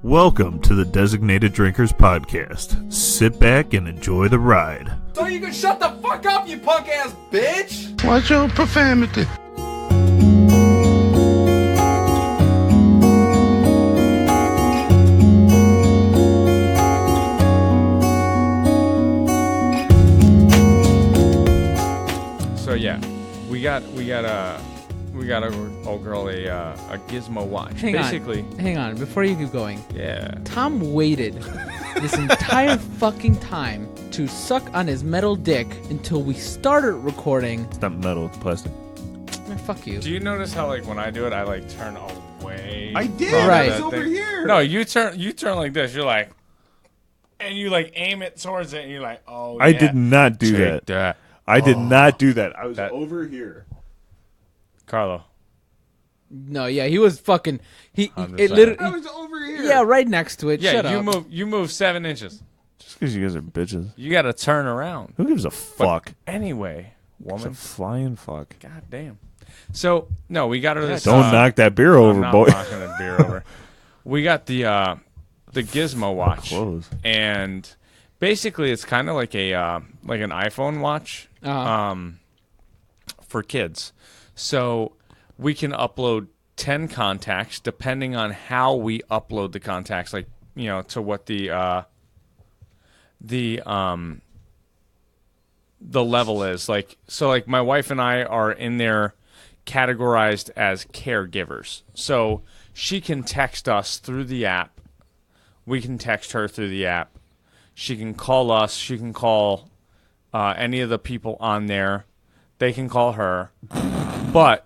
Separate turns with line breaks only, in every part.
Welcome to the Designated Drinkers Podcast. Sit back and enjoy the ride.
So you can shut the fuck up, you punk ass bitch!
Watch your profanity.
So yeah, we got our old girl a gizmo watch.
Hang on, before you keep going.
Yeah.
Tom waited this entire fucking time to suck on his metal dick until we started recording.
It's not metal, it's plastic.
Man, fuck you.
Do you notice how when I do it, I turn away?
I did.
Right.
It's over here.
No, you turn like this. You're like, and you aim it towards it, and you're like, oh.
I did not do
Take
that. I did not do that. I was over here.
Carlo.
No, yeah, he was fucking. It
100%.
literally.
I was over here.
Yeah, right next to it.
Yeah,
Shut
you
up.
move 7 inches.
Just because you guys are bitches.
You got to turn around.
Who gives a fuck?
Anyway,
It's a
woman.
flying fuck.
God damn. So no, we got her this.
Don't knock that beer
I'm
over,
not
boy.
knocking the beer over. We got the Gizmo watch,
Close.
and basically it's kind of like an iPhone watch, for kids. So we can upload 10 contacts depending on how we upload the contacts, to what the level is. So my wife and I are in there categorized as caregivers. So she can text us through the app. We can text her through the app. She can call us. She can call any of the people on there. They can call her. But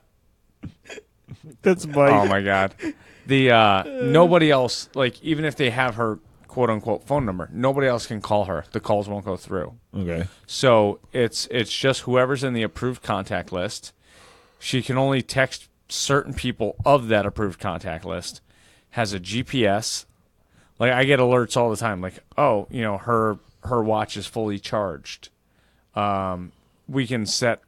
That's my.
oh my god, the nobody else, even if they have her quote unquote phone number, nobody else can call her. The calls won't go through.
Okay.
So it's just whoever's in the approved contact list. She can only text certain people of that approved contact list. Has a GPS. I get alerts all the time. Her watch is fully charged. We can set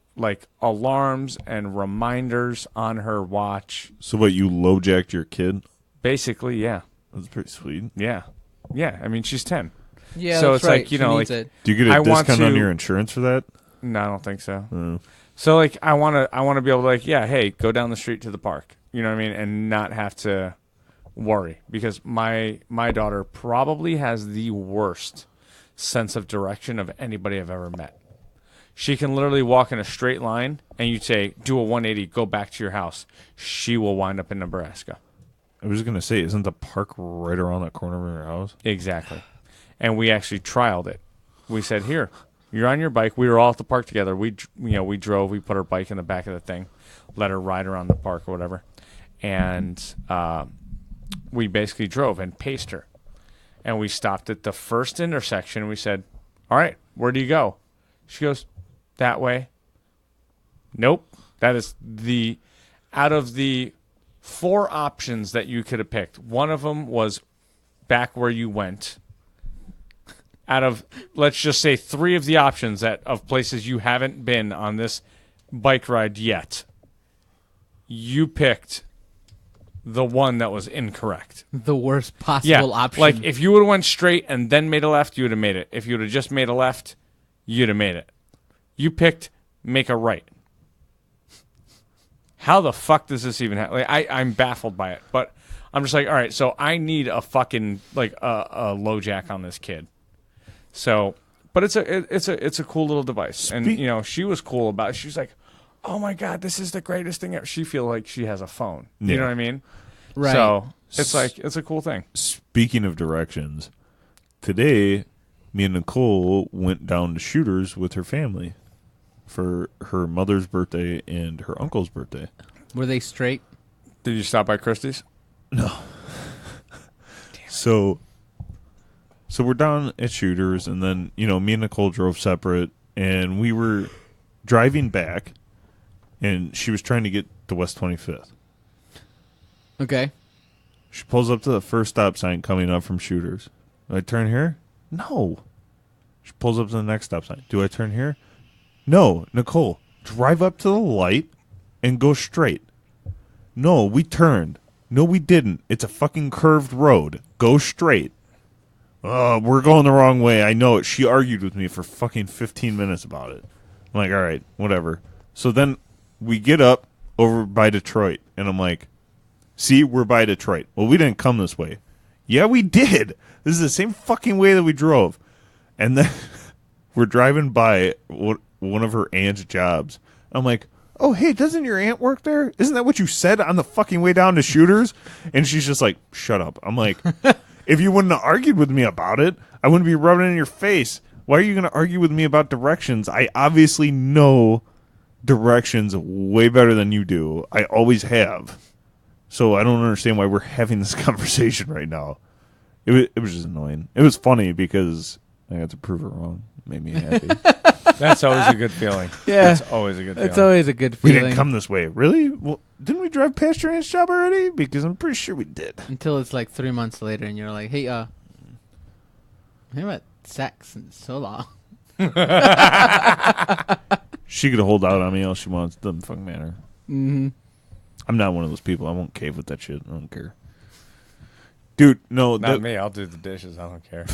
alarms and reminders on her watch.
So what, you low-jacked your kid?
Basically, yeah.
That's pretty sweet.
Yeah. Yeah. I mean, she's 10.
Yeah,
So
that's
it's
right. She needs it.
Do you get a
I want
discount on
to-
your insurance for that?
No, I don't think so.
Oh.
So I want to be able to hey, go down the street to the park. You know what I mean? And not have to worry, because my daughter probably has the worst sense of direction of anybody I've ever met. She can literally walk in a straight line, and you say, do a 180, go back to your house. She will wind up in Nebraska.
I was going to say, isn't the park right around the corner of your house?
Exactly. And we actually trialed it. We said, here, you're on your bike. We were all at the park together. We drove. We put our bike in the back of the thing, let her ride around the park or whatever. And we basically drove and paced her. And we stopped at the first intersection, and we said, all right, where do you go? She goes, that way. Nope. That is out of the 4 options that you could have picked, one of them was back where you went. Out of, let's just say, 3 of the options of places you haven't been on this bike ride yet, you picked the one that was incorrect.
The worst possible option.
If you would have went straight and then made a left, you would have made it. If you would have just made a left, you'd have made it. You picked make a right. How the fuck does this even happen? I'm baffled by it. But I'm just all right, so I need a fucking a low jack on this kid. So, but it's a cool little device. And she was cool about it. She was like, "Oh my god, this is the greatest thing ever." She feels like she has a phone. You know what I mean?
Right.
So, it's a cool thing.
Speaking of directions, today, me and Nicole went down to Shooters with her family for her mother's birthday and her uncle's birthday.
Were they straight?
Did you stop by Christie's?
No. So we're down at Shooters, and then, me and Nicole drove separate, and we were driving back, and she was trying to get to West 25th.
Okay.
She pulls up to the first stop sign coming up from Shooters. Do I turn here? No. She pulls up to the next stop sign. Do I turn here? No. Nicole, drive up to the light and go straight. No, we turned. No, we didn't. It's a fucking curved road. Go straight. We're going the wrong way. I know it. She argued with me for fucking 15 minutes about it. I'm like, all right, whatever. So then we get up over by Detroit, and I'm like, see, we're by Detroit. Well, we didn't come this way. Yeah, we did. This is the same fucking way that we drove. And then we're driving by one of her aunt's jobs. I'm like, oh, hey, doesn't your aunt work there? Isn't that what you said on the fucking way down to Shooters? And she's just like, shut up. I'm like, if you wouldn't have argued with me about it, I wouldn't be rubbing it in your face. Why are you going to argue with me about directions? I obviously know directions way better than you do. I always have. So I don't understand why we're having this conversation right now. It was just annoying. It was funny because I got to prove her wrong. It made me happy.
That's always a good feeling.
Yeah.
That's always a good feeling.
It's always a good
We
feeling.
didn't come this way. Really? Well, didn't we drive past your aunt's job already? Because I'm pretty sure we did.
Until it's like 3 months later and you're like, hey, I haven't had sex in so long.
She could hold out on me all she wants. Doesn't fucking matter.
Mm-hmm.
I'm not one of those people. I won't cave with that shit. I don't care. Dude, no.
Not me. I'll do the dishes. I don't care.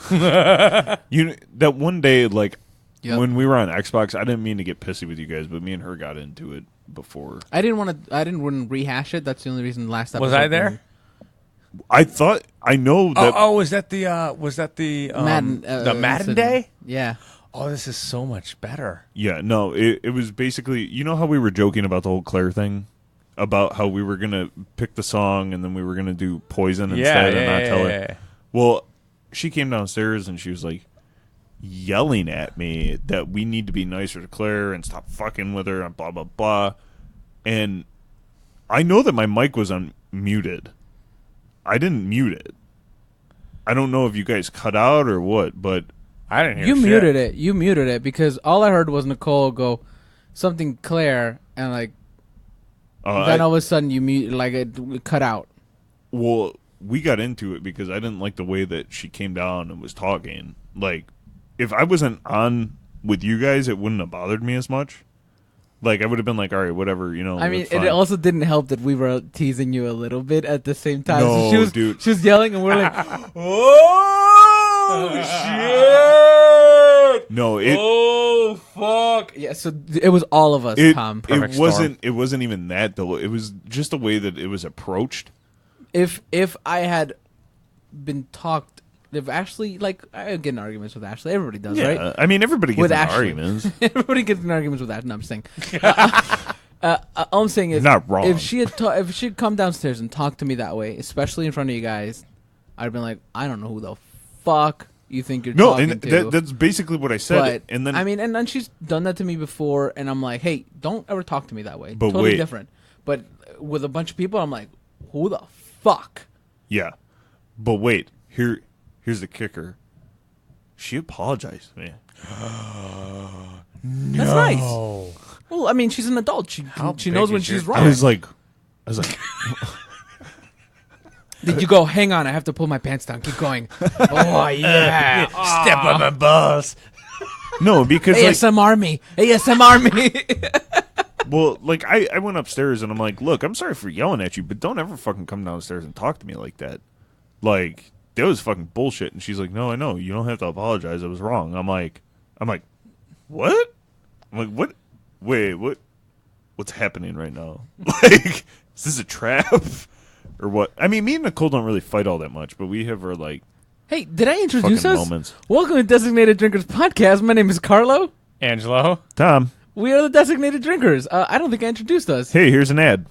That one day, like,
Yep.
when we were on Xbox, I didn't mean to get pissy with you guys, but me and her got into it before.
I didn't want to rehash it. That's the only reason last episode.
Was I there?
I thought, I know that.
Was that the
Madden,
the Madden
incident.
day?
Yeah.
Oh, this is so much better.
Yeah, no, it was basically, you know how we were joking about the whole Claire thing? About how we were going to pick the song and then we were going to do Poison instead and not tell her.
Yeah.
Well, she came downstairs and she was like yelling at me that we need to be nicer to Claire and stop fucking with her and blah, blah, blah. And I know that my mic was unmuted. I didn't mute it. I don't know if you guys cut out or what, but
I didn't hear
You
shit.
muted it. You muted it because all I heard was Nicole go something Claire and like then all of a sudden you mute like it cut out.
Well, we got into it because I didn't like the way that she came down and was talking. Like, if I wasn't on with you guys, it wouldn't have bothered me as much. Like, I would have been like, all right, whatever, you know.
I mean,
it's
it
fine.
also didn't help that we were teasing you a little bit at the same time.
No,
So
dude.
she was yelling and we're like,
oh, shit! No,
oh, fuck. Yeah, so it was all of us, Tom.
Perfect
it wasn't even that, though. It was just the way that it was approached.
If I had been talked, if Ashley, like, I get in arguments with Ashley. Everybody does,
Yeah,
right?
I mean, everybody gets
With
in
Ashley.
arguments.
Everybody gets in arguments with that. No, I'm saying. All I'm saying is,
Not wrong.
if she had come downstairs and talked to me that way, especially in front of you guys, I'd have been like, I don't know who the fuck you think you're
No,
talking
and
to.
that's basically what I said.
But
and then
I mean, and then she's done that to me before, and I'm like, hey, don't ever talk to me that way.
But
Totally
wait.
different. But with a bunch of people, I'm like, who the fuck?
yeah, but wait, here's the kicker. She apologized to me.
That's nice. Well, I mean, she's an adult. She
big
knows when
is your
she's
I
wrong.
was like,
Did you go? Hang on, I have to pull my pants down. Keep going. Oh yeah.
Step on my balls.
no, because like,
ASMR me. ASMR me.
well, like I went upstairs and I'm like, look, I'm sorry for yelling at you, but don't ever fucking come downstairs and talk to me like that. Like, that was fucking bullshit. And she's like, no, I know. You don't have to apologize. I was wrong. I'm like, what? I'm like, what? Wait, what? What's happening right now? Like, is this a trap? Or what? I mean, me and Nicole don't really fight all that much, but we have our, like,
Hey, did I introduce
fucking
us?
moments.
Welcome to Designated Drinkers Podcast. My name is Carlo.
Angelo.
Tom,
We are the Designated Drinkers. I don't think I introduced us.
hey, here's an ad.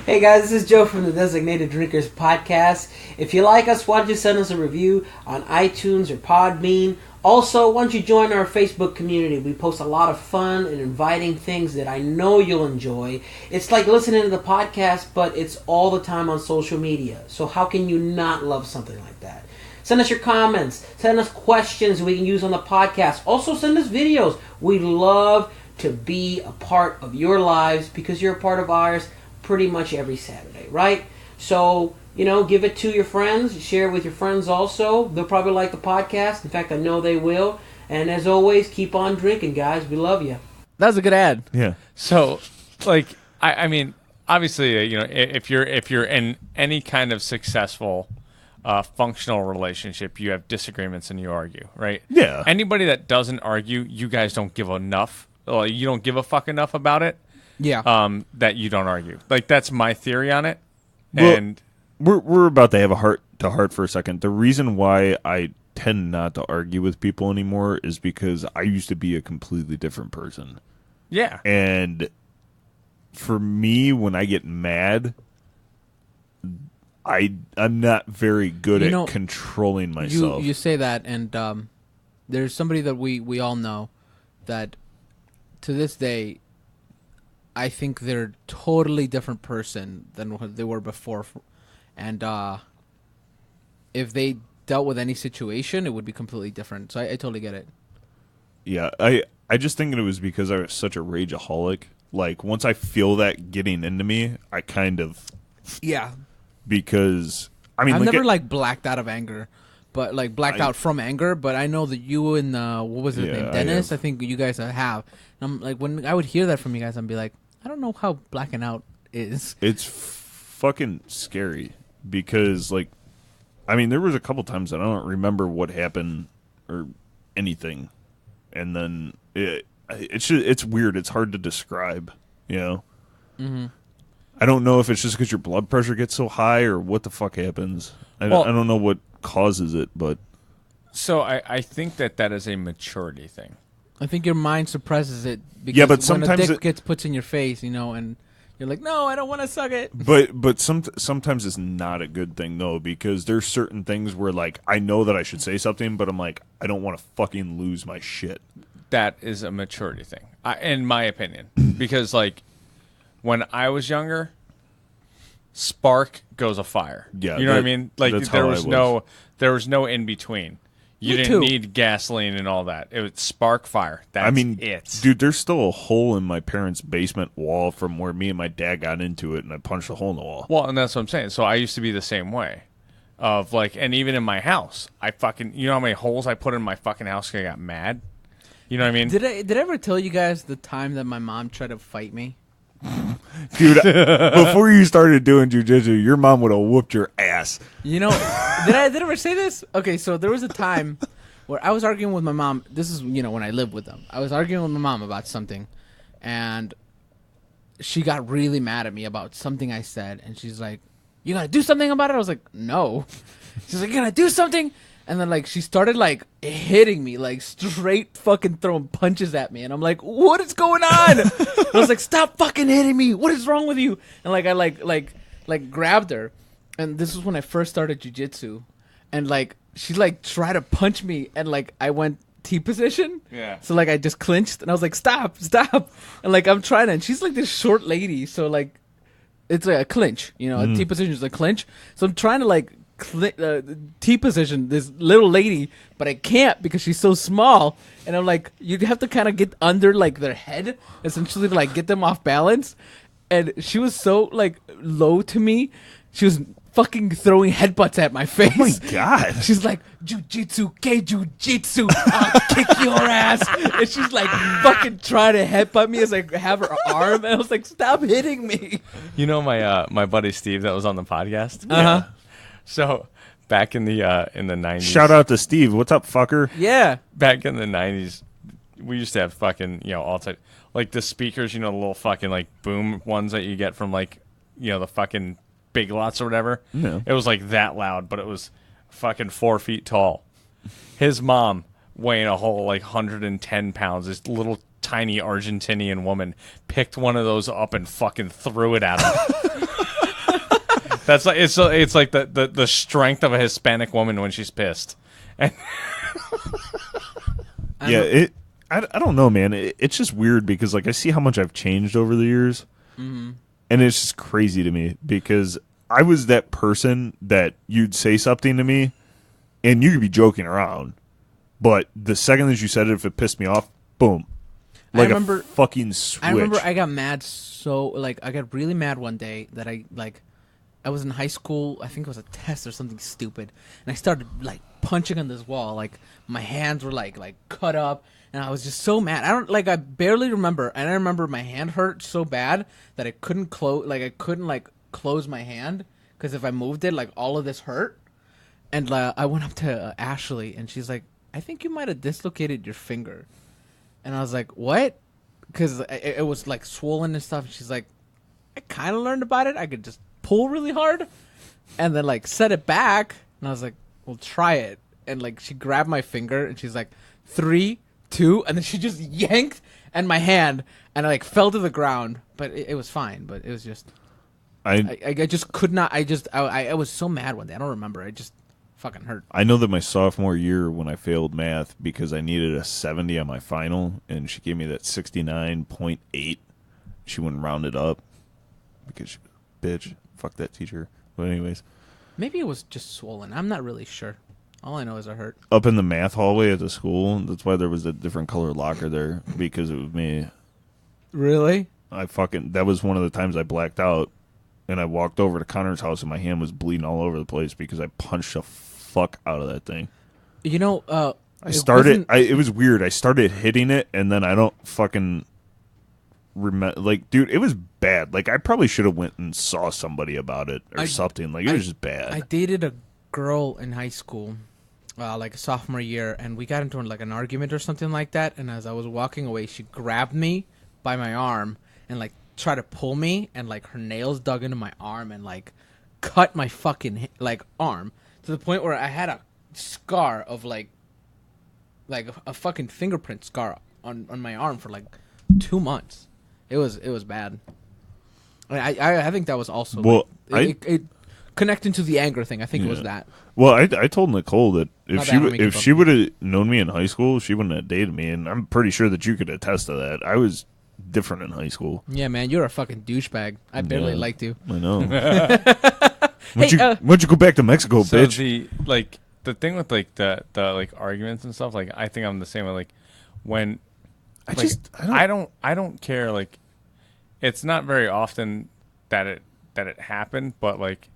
Hey guys, this is Joe from the Designated Drinkers Podcast. If you like us, why don't you send us a review on iTunes or Podbean? Also, why don't you join our Facebook community? We post a lot of fun and inviting things that I know you'll enjoy. It's like listening to the podcast, but it's all the time on social media. So how can you not love something like that? Send us your comments. Send us questions we can use on the podcast. Also, send us videos. We love to be a part of your lives because you're a part of ours pretty much every Saturday, right? So, give it to your friends. Share it with your friends also. They'll probably like the podcast. In fact, I know they will. And as always, keep on drinking, guys. We love you.
That was a good ad.
Yeah.
So, like, I mean, obviously, if you're in any kind of successful, functional relationship, you have disagreements and you argue, right?
Yeah.
Anybody that doesn't argue, you guys don't give enough. You don't give a fuck enough about it.
Yeah.
That you don't argue. Like that's my theory on it.
Well,
And
we're about to have a heart to heart for a second. The reason why I tend not to argue with people anymore is because I used to be a completely different person.
yeah,
And for me, when I get mad, I'm not very good at controlling myself.
You say that, and there's somebody that we all know that to this day, I think they're a totally different person than what they were before. And if they dealt with any situation, it would be completely different. So I totally get it.
Yeah, I just think it was because I was such a rageaholic. Like, once I feel that getting into me, I kind of...
Yeah.
Because, I mean...
I've never, blacked out of anger. But, blacked out from anger. But I know that you and, what was his name? Dennis? I think you guys have. And I'm when I would hear that from you guys, I'd be like, I don't know how blacking out is.
It's fucking scary. Because, I mean, there was a couple times that I don't remember what happened or anything. And then it's weird. It's hard to describe, Mm-hmm. I don't know if it's just because your blood pressure gets so high or what the fuck happens. I don't know what causes it, but...
So I think that is a maturity thing.
I think your mind suppresses it because
but sometimes
when a dick gets put in your face, and you're like, no, I don't want to suck it.
But sometimes it's not a good thing, though, because there's certain things where, I know that I should say something, but I'm like, I don't want to fucking lose my shit.
That is a maturity thing, in my opinion. Because, when I was younger, spark goes a fire.
Yeah,
you know what I mean?
That's
there
how
was there was no in between. You didn't need gasoline and all that. It was spark fire. That's it.
Dude, there's still a hole in my parents' basement wall from where me and my dad got into it, and I punched a hole in the wall.
Well, and that's what I'm saying. So I used to be the same way. And even in my house, I fucking, you know how many holes I put in my fucking house because I got mad? You know what I mean?
Did I ever tell you guys the time that my mom tried to fight me?
Dude, before you started doing jujitsu, your mom would have whooped your ass.
Did I ever say this? Okay, so there was a time where I was arguing with my mom. This is, when I lived with them. I was arguing with my mom about something, and she got really mad at me about something I said, and she's like, you gotta do something about it? I was like, no. She's like, you gotta do something? And then, she started, hitting me, straight fucking throwing punches at me. And I'm like, what is going on? I was like, stop fucking hitting me. What is wrong with you? And, I, grabbed her. And this was when I first started jiu-jitsu. And, she, tried to punch me. And, I went T position.
Yeah.
So, I just clinched. And I was like, stop. And, I'm trying to. And she's, this short lady. So, it's a clinch. A T position is a clinch. So I'm trying to, T position this little lady, but I can't because she's so small. And I'm like, you have to kind of get under their head, essentially to get them off balance. And she was so low to me. She was fucking throwing headbutts at my face.
Oh my god!
She's like, jujitsu, jujitsu, I'll kick your ass. And she's fucking trying to headbutt me as I have her arm. And I was like, stop hitting me.
You know my buddy Steve that was on the podcast?
Uh huh.
So back in the 90s.
Shout out to Steve. What's up, fucker?
Yeah.
Back in the 90s, we used to have fucking, all type, the speakers, the little fucking boom ones that you get from the fucking Big Lots or whatever.
No.
It was that loud, but it was fucking 4 feet tall. His mom, weighing a whole 110 pounds, this little tiny Argentinian woman, picked one of those up and fucking threw it at him. That's it's the strength of a Hispanic woman when she's pissed. And
yeah, I don't know, man. It's just weird because I see how much I've changed over the years, and it's just crazy to me because I was that person that you'd say something to me, and you could be joking around, but the second that you said it, if it pissed me off, boom,
I remember,
a fucking switch.
I remember I got mad I got really mad one day that I I was in high school. I think it was a test or something stupid, and I started like punching on this wall. Like my hands were like cut up, and I was just so mad. I barely remember, and I remember my hand hurt so bad that I couldn't close. Like I couldn't close my hand because if I moved it, like all of this hurt. And I went up to Ashley, and she's like, "I think you might have dislocated your finger." And I was like, "What?" Because it was like swollen and stuff. And she's like, "I kind of learned about it. I could just pull really hard, and then like set it back." And I was like, "Well, try it." And like she grabbed my finger, and she's like, 3, 2, and then she just yanked and my hand, and I like fell to the ground. But it was fine. But it was just, I just could not. I was so mad one day. I don't remember. I just fucking hurt.
I know that my sophomore year when I failed math because I needed a 70 on my final, and she gave me that 69.8. She wouldn't round it up because she, bitch, fuck that teacher. But anyways,
Maybe it was just swollen. I'm not really sure. All I know is I hurt.
up in the math hallway at the school, that's why there was a different color locker there, because it was me.
Really?
That was one of the times I blacked out, and I walked over to Connor's house, and my hand was bleeding all over the place because I punched the fuck out of that thing.
You know,
It was weird. I started hitting it, and then I don't fucking remember. Like, dude, it was bad. Like, I probably should have went and saw somebody about it or something. Like, it was just bad.
I dated a girl in high school, like a sophomore year, and we got into like an argument or something like that. And as I was walking away, she grabbed me by my arm and like tried to pull me, and like her nails dug into my arm and like cut my fucking like arm to the point where I had a scar of like a fucking fingerprint scar on my arm for like 2 months. It was bad. I think that was also
Well,
it connecting to the anger thing. I think it was that.
Well, I told Nicole that
Not that I don't make
if
it
she
up.
would have known me in high school, she wouldn't have dated me, and I'm pretty sure that you could attest to that. I was different in high school.
Yeah, man, you're a fucking douchebag. I barely
Yeah.
liked you.
I know.
Hey,
Why'd you go back to Mexico,
So
bitch?
the thing with like the like arguments and stuff, like I think I'm the same way. Like when I don't care. Like it's not very often that it happened, but like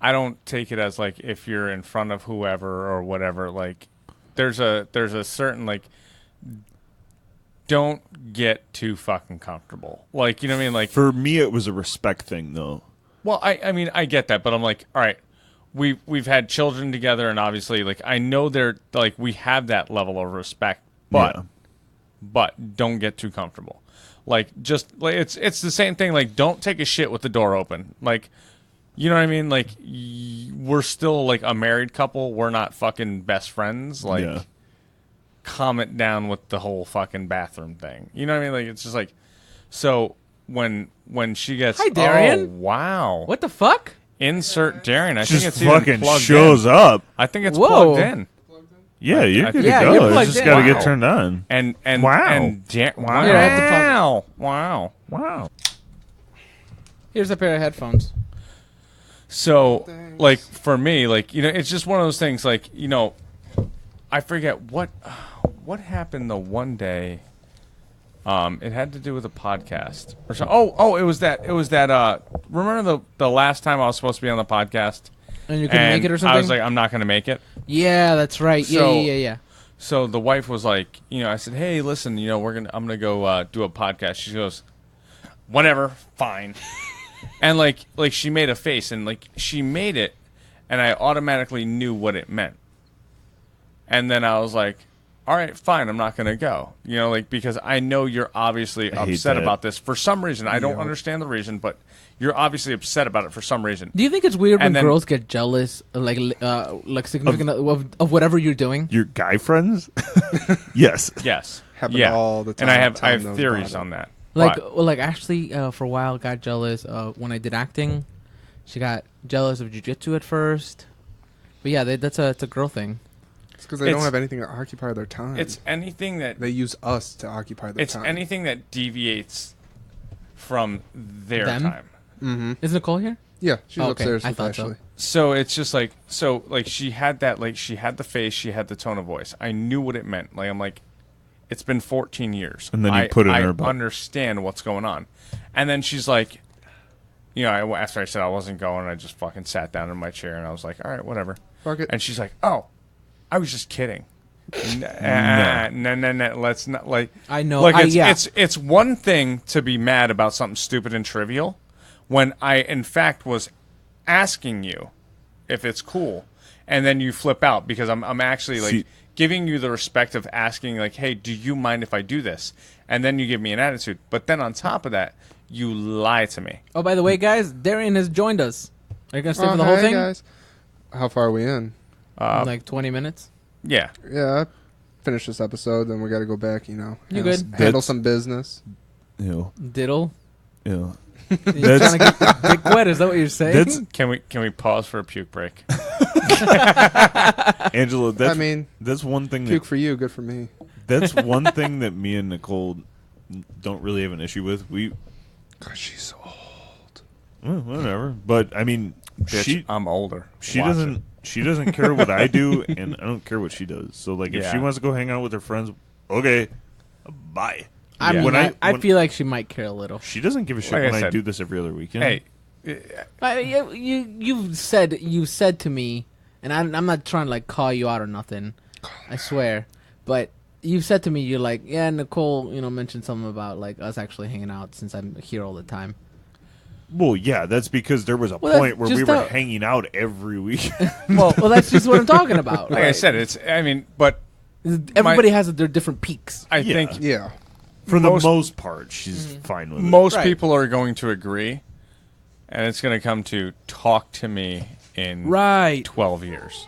I don't take it as like if you're in front of whoever or whatever. Like there's a certain like don't get too fucking comfortable. Like you know what I mean? Like
For me, it was a respect thing, though.
well, I mean, I get that, but I'm like, all right, we've had children together, and obviously, like, I know they're like we have that level of respect, but don't get too comfortable. Like, just like it's the same thing. Like, don't take a shit with the door open. Like, you know what I mean? Like, we're still like a married couple. We're not fucking best friends. Like,
Yeah.
calm it down with the whole fucking bathroom thing. You know what I mean? Like, it's just like so. When she gets,
Hi, Darian.
Oh, wow.
What the fuck?
Insert Darian. I think
Just
it's even
fucking
plugged
shows
in.
up.
I think it's
Whoa.
plugged in.
Yeah, you're
I
good
think-
to
Yeah,
go.
you're
It's
plugged
just
in.
got to
Wow.
get turned on.
And
Wow.
and
Wow.
Yeah, I have to plug
wow.
Wow.
Here's a pair of headphones.
So, like for me, like you know, it's just one of those things. Like you know, I forget what happened the one day. It had to do with a podcast or so. Oh, it was that. Remember the last time I was supposed to be on the podcast
And you couldn't make it or something?
I was like, I'm not going to make it.
Yeah, that's right.
So-
Yeah.
So the wife was like, you know, I said, hey, listen, you know, I'm gonna go do a podcast. She goes, whatever, fine. And like she made a face, and like she made it, and I automatically knew what it meant. And then I was like, all right, fine, I'm not gonna go. You know, like because I know you're obviously
I hate
upset
that.
about this for some reason. I don't understand the reason, but you're obviously upset about it for some reason.
Do you think it's weird when
And then-
girls get jealous, like significant of whatever you're doing?
Your guy friends? Yes.
Yes.
Happen
yeah.
all the
And I
time.
have
Tell them
theories
about it.
on that.
Like,
But-
well, like Ashley, for a while, got jealous when I did acting. She got jealous of jujitsu at first, but yeah, it's a girl thing.
It's because they don't
It's-
have anything to occupy their time.
it's anything that
They use us to occupy their
it's
time.
anything that deviates from their
Them?
time.
Mm-hmm.
Is Nicole here?
Yeah, she's
Okay,
upstairs
I
with
thought so.
Ashley.
So it's just like she had that, like she had the face, she had the tone of voice. I knew what it meant. Like I'm like, it's been 14 years.
And then you put it in
I
her butt.
understand what's going on. And then she's like, after I said I wasn't going, I just fucking sat down in my chair and I was like, all right, whatever.
Fuck it.
And she's like, oh, I was just kidding. No, let's not like.
I know.
Like
yeah.
it's one thing to be mad about something stupid and trivial, when I in fact was asking you if it's cool, and then you flip out because I'm actually like giving you the respect of asking like, hey, do you mind if I do this? And then you give me an attitude. But then on top of that, you lie to me.
Oh, by the way, guys, Darian has joined us. Are you gonna stay for the whole
hey,
thing?
guys. How far are we in?
Like 20 minutes.
Yeah.
Yeah, I finished this episode, then we got to go back,
You
handle some business.
Ew.
Diddle.
Ew.
You're trying to get your dick wet? Is that what you're saying?
That's
Can we pause for a puke break?
Angela. That's,
I mean,
that's one thing.
puke for you, good for me.
That's one thing that me and Nicole don't really have an issue with.
God, she's so old.
Well, whatever. But I mean,
Bitch, I'm older.
She
Watch
doesn't.
it.
She doesn't care what I do, and I don't care what she does. So, like, if she
Yeah.
wants to go hang out with her friends, okay, bye.
I mean,
When
I
when-
feel like she might care a little.
she doesn't give a shit
Like I
when I
said,
do this every other weekend.
Hey,
You said to me, and I'm not trying to like call you out or nothing. I swear, but you said to me, you're like, yeah, Nicole, mentioned something about like us actually hanging out since I'm here all the time.
Well, yeah, that's because there was a
Well,
point where
that's
we
just
were hanging out every week.
Well, that's just what I'm talking about.
like I said, but
everybody has their different peaks.
I
Yeah.
think
Yeah.
For
Most-
the most part, she's fine with it.
most
Right.
people are going to agree, and it's going to come to talk to me in
Right.
12 years.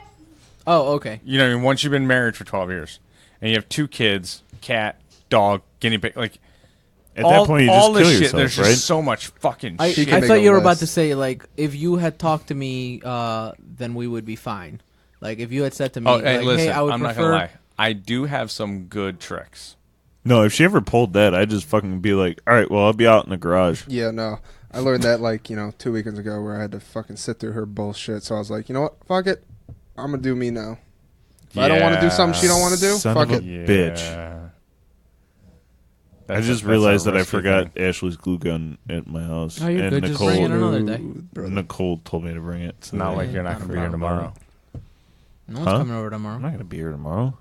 Oh, okay.
You know, what I mean, once you've been married for 12 years, and you have 2 kids, cat, dog, guinea pig, like
At that point, you just
all
kill
this shit.
yourself,
There's
right?
just so much fucking
I
shit.
can make
thought
a
you were about
list.
to say like if you had talked to me, then we would be fine. Like if you had said to me,
Oh, hey,
like,
listen,
hey, I would
I'm not
prefer.
gonna lie. I do have some good tricks.
No, if she ever pulled that, I'd just fucking be like, all right, well, I'll be out in the garage.
Yeah, no. I learned that, 2 weekends ago where I had to fucking sit through her bullshit. So I was like, you know what? Fuck it. I'm going to do me now. If I don't want to do something she don't want to do,
Son
fuck
of
it.
a bitch. I just realized that I forgot Ashley's glue gun at my house.
Oh, you're
and
good. Just bring it
Nicole,
another day.
Brother.
Nicole told me to bring it.
It's not like you're not
Not
going to be here tomorrow.
No one's
Huh?
coming over tomorrow.
I'm not going to be here tomorrow.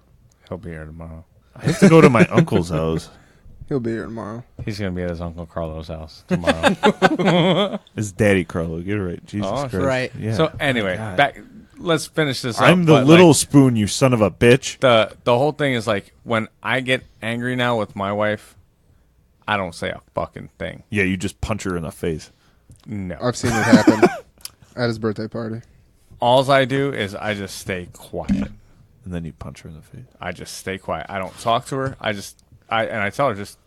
He'll be here tomorrow.
I have to go to my uncle's house.
He'll be here tomorrow.
He's going to be at his Uncle Carlos' house tomorrow.
It's Daddy Carlo. Get it right. Jesus
Oh,
Christ.
right.
Yeah.
So anyway,
God.
back. Let's finish this up.
I'm the
but,
little
like,
spoon, you son of a bitch.
the whole thing is like when I get angry now with my wife, I don't say a fucking thing.
Yeah, you just punch her in the face.
No.
I've seen it happen at his birthday party.
All I do is I just stay quiet.
And then you punch her in the face.
I just stay quiet. I don't talk to her. I tell her just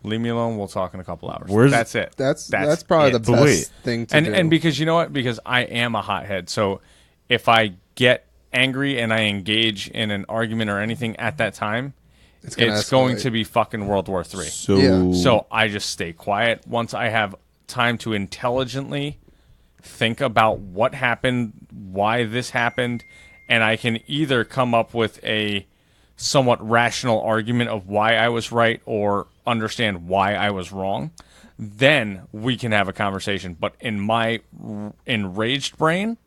leave me alone. We'll talk in a couple hours.
Where's-
That's it.
That's probably
it.
the
But
best
wait.
thing to do.
And because you know what? Because I am a hothead. So if I get angry and I engage in an argument or anything at that time, it's going
escalate.
to be fucking World War III.
So,
Yeah.
So I just stay quiet. Once I have time to intelligently think about what happened, why this happened, and I can either come up with a somewhat rational argument of why I was right or understand why I was wrong, then we can have a conversation. But in my enraged brain,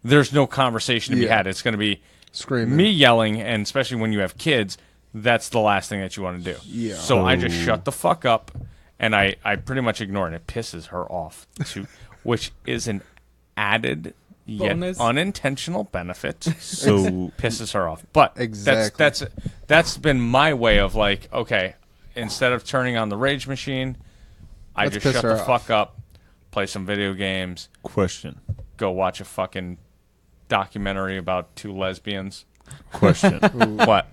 there's no conversation to be
Yeah.
had. It's going to be
Screaming.
me yelling, and especially when you have kids, that's the last thing that you want to do.
Yeah.
So I just shut the fuck up, and I pretty much ignore it. It pisses her off, too, which is an added yet
Bonus.
unintentional benefit.
so
Pisses her off. But
Exactly.
that's been my way of like, okay, instead of turning on the rage machine, I
Let's
just
piss
shut
her
the
off.
fuck up, play some video games,
question.
go watch a fucking documentary about 2 lesbians.
Question.
What?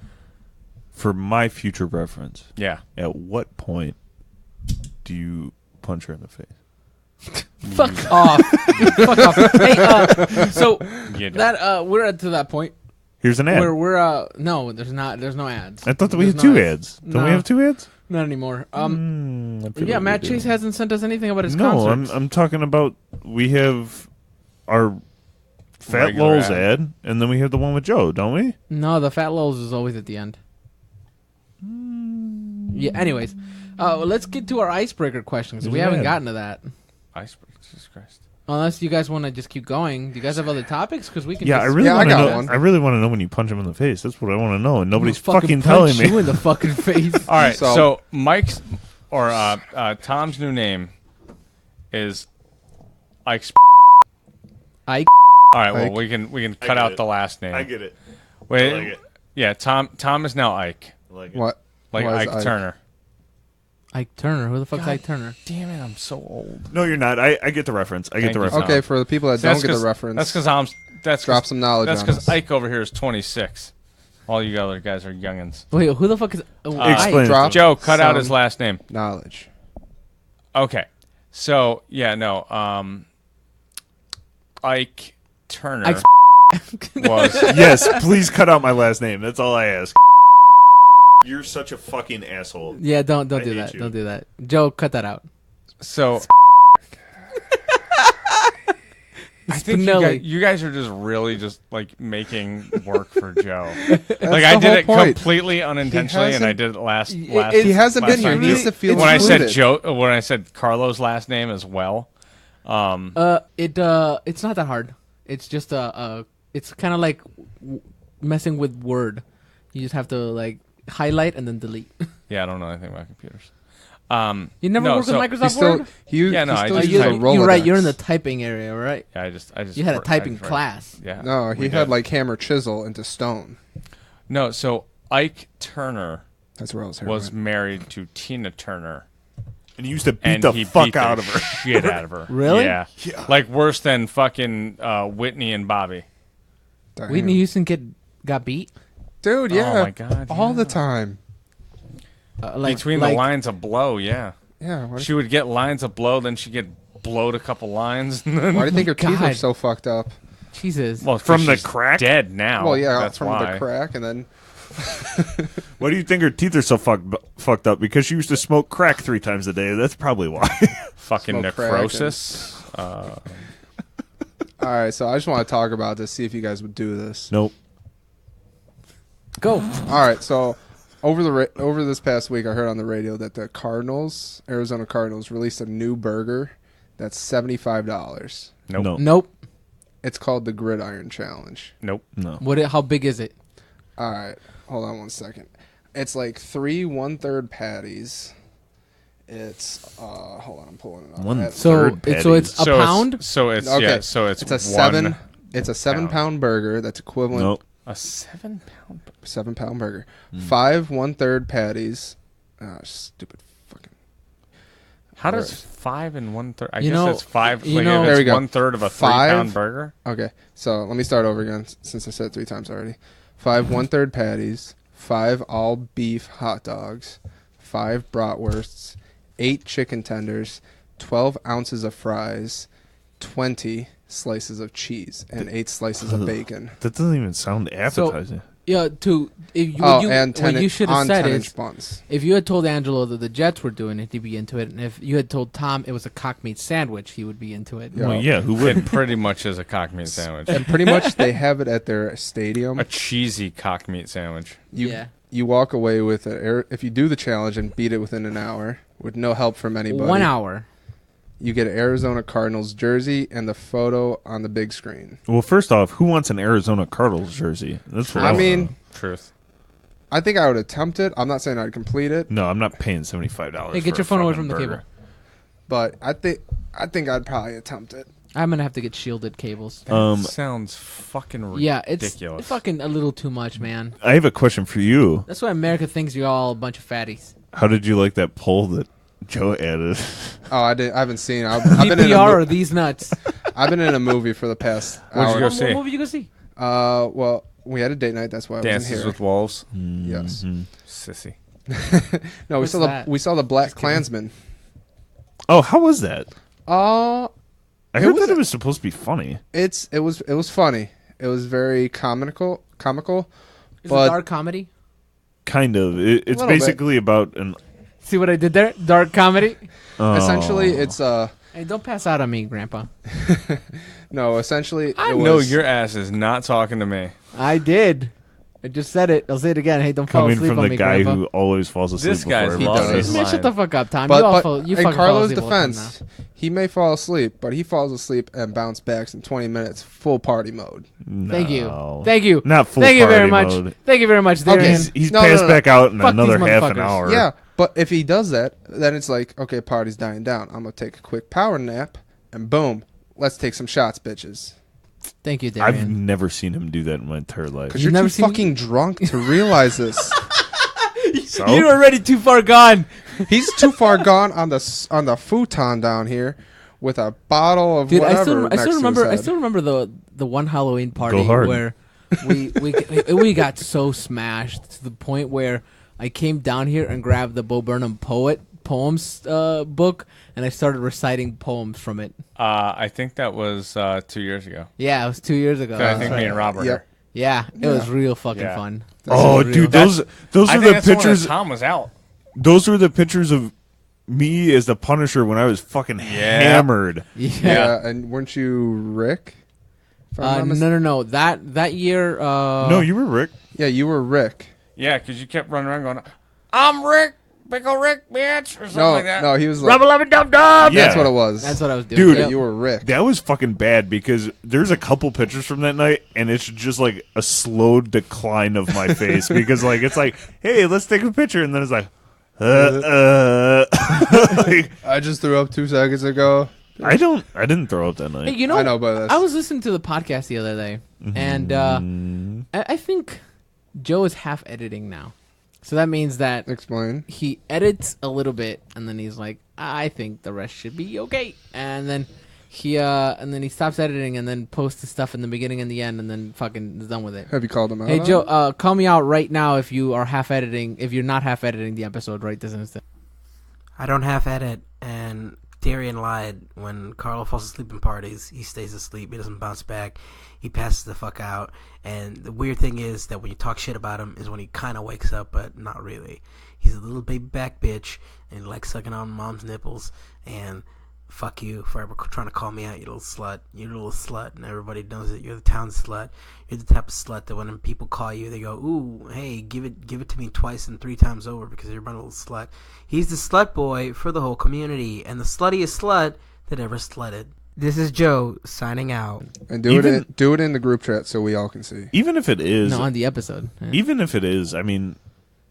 For my future reference,
Yeah.
at what point do you punch her in the face?
Fuck off. Fuck off. Hey, so
You don't.
that we're at to that point
Here's an ad.
where we're no, there's no ads.
I thought that we
There's
had 2
no
ads. Don't
No.
we have 2 ads?
Not anymore.
I feel
Yeah,
like
Matt
we do.
Chase hasn't sent us anything about his
No,
concerts.
I'm talking about we have our Fat
Regular
Lulz
ad.
ad, and then we have the one with Joe, don't we?
No, the Fat Lulz is always at the end. Yeah. Anyways, let's get to our icebreaker questions. We
There's an
haven't
ad.
gotten to that.
icebreaker. Jesus Christ.
Unless you guys want to just keep going. Do you guys have other topics? Because we can.
Yeah,
just,
I really
Yeah, I
want to
got
know.
one.
I really want to know when you punch him in the face. That's what I want to know, and nobody's
I'll
fucking telling
punch
me.
you in the fucking face.
All right,
So-
so Mike's or Tom's new name is Ike's.
Ike.
All right, well
Ike.
we can cut
get
out
it.
the last name.
I get it.
Wait,
I like it.
yeah, Tom is now Ike,
I like it.
What?
like
Why is
Ike Turner.
Ike Turner. Who the fuck's Ike Turner?
Damn it, I'm so old.
No, you're not. I get the reference. I get
Thank
the
you,
reference.
Okay, for the people that don't get the reference,
That's because
drop some knowledge
That's
on
because
us.
Ike over here is 26. All you other guys are youngins.
Wait, who the fuck is?
Explain.
Drop
Joe, cut out his
some
last name.
knowledge.
Okay, so yeah, no, Ike Turner
Ike's
was.
Yes, please cut out my last name. That's all I ask. You're such a fucking asshole.
Yeah, don't
I
do
hate
that.
you.
Don't do that. Joe, cut that out.
So I think
Spinelli.
you guys are just really just like making work for Joe.
That's
Like I
the
did
whole
it
point.
completely unintentionally, and I
hasn't-
did it last.
He
He hasn't
last
been here.
time.
He needs to feel
When I said
included.
Joe, when I said Carlo's last name as well.
It's not that hard. It's just it's kind of like messing with Word. You just have to like highlight and then delete.
Yeah, I don't know anything about computers.
You never
No,
worked
so-
with
He
Microsoft
still,
Word?
Yeah, no,
he
I
still
just
uses a
type.
Rolodex.
You're right. You're in the typing area, right?
Yeah, I just
You had a
I
typing
just-
class.
Yeah.
No,
we
he had
did.
like hammer chisel into stone.
No, so Ike Turner
That's where I was here.
was married to Tina Turner.
And you used to beat
And
the
he
fuck
beat
out
the
of her.
shit out of her.
Really?
Yeah. Like worse than fucking Whitney and Bobby.
Whitney Houston got beat.
Dude, yeah.
Oh my God,
All
yeah.
the time.
Between the lines of blow, yeah.
Yeah. Why,
She would get lines of blow, then she'd get blowed a couple lines. And then,
why do you think her teeth are
God.
so fucked up?
Jesus.
well, 'cause
From the
she's
crack?
dead now.
Well, yeah,
that's
from
why.
the crack, and then
Why do you think her teeth are so fucked up? Because she used to smoke crack 3 times a day. That's probably why.
Fucking
Smoke crack
necrosis.
All right, so I just want to talk about this, see if you guys would do this.
Nope.
Go.
All right, so over this past week, I heard on the radio that the Cardinals, Arizona Cardinals, released a new burger that's $75.
Nope.
No.
Nope.
It's called the Gridiron Challenge.
Nope.
No.
How big is it?
All right, hold on one second. It's like 3 1/3 patties. It's hold on, I'm pulling it up.
One
I have-
So
Third
it's
patties.
a pound.
So it's
Okay,
yeah. So it's
it's a
one,
7-pound burger that's equivalent
Nope.
a 7-pound.
7-pound burger. 5 1/3 patties. Stupid fucking.
How does 5 and 1/3? I
You
guess
know-
that's 5.
you
Like
know-
if
There
it's
we go.
1/3 of a
5
3-pound burger.
Okay, so let me start over again since I said it 3 times already. 5 1/3 patties, 5 all beef hot dogs, 5 bratwursts, 8 chicken tenders, 12 ounces of fries, 20 slices of cheese, and 8 slices of bacon.
That doesn't even sound appetizing.
Yeah.
And 10
what you should have said
10-inch
is
buns.
if you had told Angelo that the Jets were doing it, he'd be into it, and if you had told Tom it was a cock meat sandwich, he would be into it.
Yeah.
Well, yeah, who
It
would?
pretty much is a cock meat sandwich.
And pretty much they have it at their stadium.
A cheesy cock meat sandwich.
Yeah.
You walk away with it. If you do the challenge and beat it within an hour with no help from anybody.
1 hour.
You get an Arizona Cardinals jersey and the photo on the big screen.
Well, first off, who wants an Arizona Cardinals jersey? That's what
I
wanna
mean,
know.
Truth.
I think I would attempt it. I'm not saying I'd complete it,
No, I'm not paying $75.
Hey, get
for
your
a
phone away
fucking
from the
burger.
cable.
but I think I'd probably attempt it.
I'm gonna have to get shielded cables.
That sounds fucking ridiculous.
Yeah, it's fucking a little too much, man.
I have a question for you.
That's why America thinks you're all a bunch of fatties.
How did you like that poll that Joe added?
Oh, I haven't seen it. I've been in
PPR or these nuts?
I've been in a movie for the past
Where'd you
hour.
go see?
What movie you go see?
Well, we had a date night. That's why I wasn't
Dances
here.
with Wolves.
Yes.
Sissy.
No,
What's
we
that?
saw the Black Klansman.
Oh, how was that?
Uh
I heard that it was supposed to be funny.
it was funny. It was very comical.
Is
But-
it dark comedy?
Kind of. It's
little
basically about an.
See what I did there? Dark comedy.
Oh.
Essentially, it's
Hey, don't pass out on me, Grandpa.
no. Essentially,
I
it
know
was,
your ass is not talking to me.
I did. I just said it. I'll say it again. Hey, don't fall
Coming
asleep
from
on
the
me,
guy
Grandpa.
who always falls asleep
This guy's
before
lost
everybody.
his
Man,
mind.
shut the fuck up, Tom.
But,
you
but
you
in
fucking fall
Carlo's
asleep all the time
defense, he may fall asleep, but he falls asleep and bounce backs in 20 minutes, full party mode.
No.
Thank you. Thank you.
Not full
Thank you
party
very much.
mode.
Thank you very much,
Okay.
Darian.
He's
No,
passed
no, no.
back out in
Fuck
another
these
half an
motherfuckers.
hour.
Yeah, but if he does that, then it's like, okay, party's dying down. I'm going to take a quick power nap, and boom, let's take some shots, bitches.
Thank you,
I've
Darian.
never seen him do that in my entire life.
Because
You've
you're
never
too
seen-
fucking drunk to realize this.
So?
You're already too far gone.
He's too far gone on the futon down here with a bottle of
Dude,
whatever.
I still remember. I
Next to his
still remember the one Halloween party
Go hard.
where we got so smashed to the point where I came down here and grabbed the Bo Burnham poems book and I started reciting poems from it.
I think that was 2 years ago.
Yeah, it was 2 years ago.
I
That's
think
right.
me and Rob were
Yep.
here.
Yeah, it was real fucking
Yeah.
fun.
Oh,
Real.
dude, those
I
are
think
the
that's the one that
pictures.
Tom was out.
Those were the pictures of me as the Punisher when I was fucking hammered.
Yeah.
and weren't you Rick? If I'm not
No,
mis-
no. That year.
No, you were Rick.
Yeah, you were Rick.
Yeah, because you kept running around going, "I'm Rick, big ol' Rick, bitch," or something
No,
like that.
no, he was like,
Rubble of a dub dub.
Yeah.
that's what it was.
That's what I was doing.
Dude,
Yeah,
Yep.
you were Rick.
That was fucking bad because there's a couple pictures from that night and it's just like a slow decline of my face because like it's like, hey, let's take a picture, and then it's like, like,
I just threw up 2 seconds ago.
I didn't throw up that night.
Hey, you know,
I know, but that's-
I was listening to the podcast the other day, and I think Joe is half editing now. So that means that
Explain.
he edits a little bit, and then he's like, "I think the rest should be okay," and then he stops editing, and then posts the stuff in the beginning and the end, and then fucking is done with it.
Have you called him out?
Hey
on
Joe,
it?
call me out right now if you are half editing. If you're not half editing the episode right this instant.
I don't half edit, and Darian lied. When Carlo falls asleep in parties, he stays asleep. He doesn't bounce back. He passes the fuck out. And the weird thing is that when you talk shit about him is when he kind of wakes up, but not really. He's a little baby back bitch, and he likes sucking on mom's nipples. And fuck you for ever trying to call me out, you little slut. You're a little slut, and everybody knows it. You're the town slut. You're the type of slut that when people call you, they go, "Ooh, hey, give it to me twice and 3 times over because you're my little slut." He's the slut boy for the whole community, and the sluttiest slut that ever slutted. This is Joe signing out.
And do it in the group chat so we all can see.
Even if it is,
No, on the episode. Yeah.
even if it is, I mean,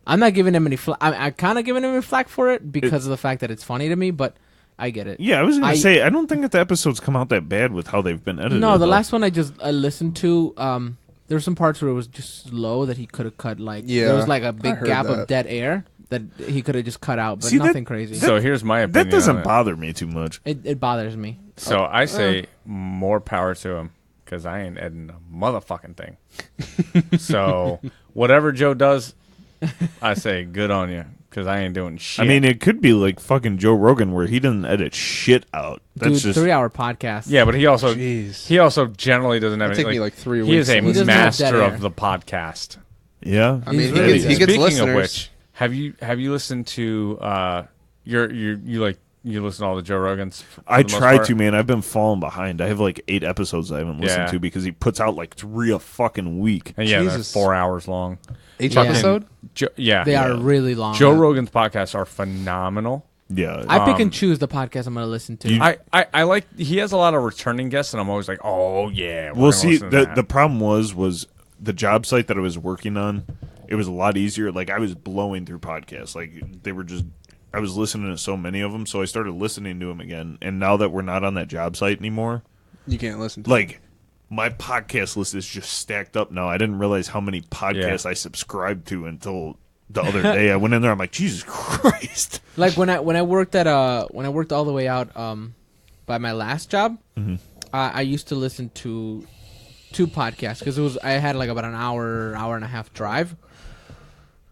I'm not giving him any flack. I kind of giving him any flack for it because of the fact that it's funny to me, but I get it.
yeah, I was gonna
I-
say I don't think that the episodes come out that bad with how they've been edited.
No, the
though.
last one I listened to, there were some parts where it was just slow that he could have cut. Like
Yeah,
there was like a
I
big
heard
gap
that.
of dead air that he could have just cut out, but
See, that-
nothing crazy.
So here's my opinion.
that doesn't
on it.
bother me too much.
It bothers me.
So I say more power to him because I ain't editing a motherfucking thing. So whatever Joe does, I say good on you because I ain't doing shit.
I mean, it could be like fucking Joe Rogan where he doesn't edit shit out. That's
Dude,
just
3-hour podcast.
yeah, but he also
Jeez.
generally doesn't have
It'd
any.
take me like 3
he
weeks.
is a
to
He
listen.
doesn't have dead
master
air.
of the podcast.
yeah.
I mean,
He's
he
really
gets
good.
listeners.
Speaking of which, have you listened to you listen to all the Joe Rogans? for
I
the most
try
part?
to, man. I've been falling behind. I have like 8 episodes I haven't listened
Yeah.
to because he puts out like 3 a fucking week.
And yeah, they're
Jesus.
4 hours long.
Each
Yeah.
episode?
Yeah,
They are really long.
Joe Rogan's podcasts are phenomenal.
Yeah.
I pick and choose the podcast I'm going to listen to.
You-
I like he has a lot of returning guests, and I'm always like, oh yeah.
Well, see, the problem was the job site that I was working on. It was a lot easier. Like I was blowing through podcasts. Like they were just. I was listening to so many of them, so I started listening to them again. And now that we're not on that job site anymore,
You can't listen to
like my podcast list is just stacked up now. I didn't realize how many podcasts
Yeah.
I subscribed to until the other day. I went in there. I'm like, Jesus Christ.
Like when I worked when I worked all the way out by my last job, I used to listen to 2 podcasts because I had like about an hour and a half drive.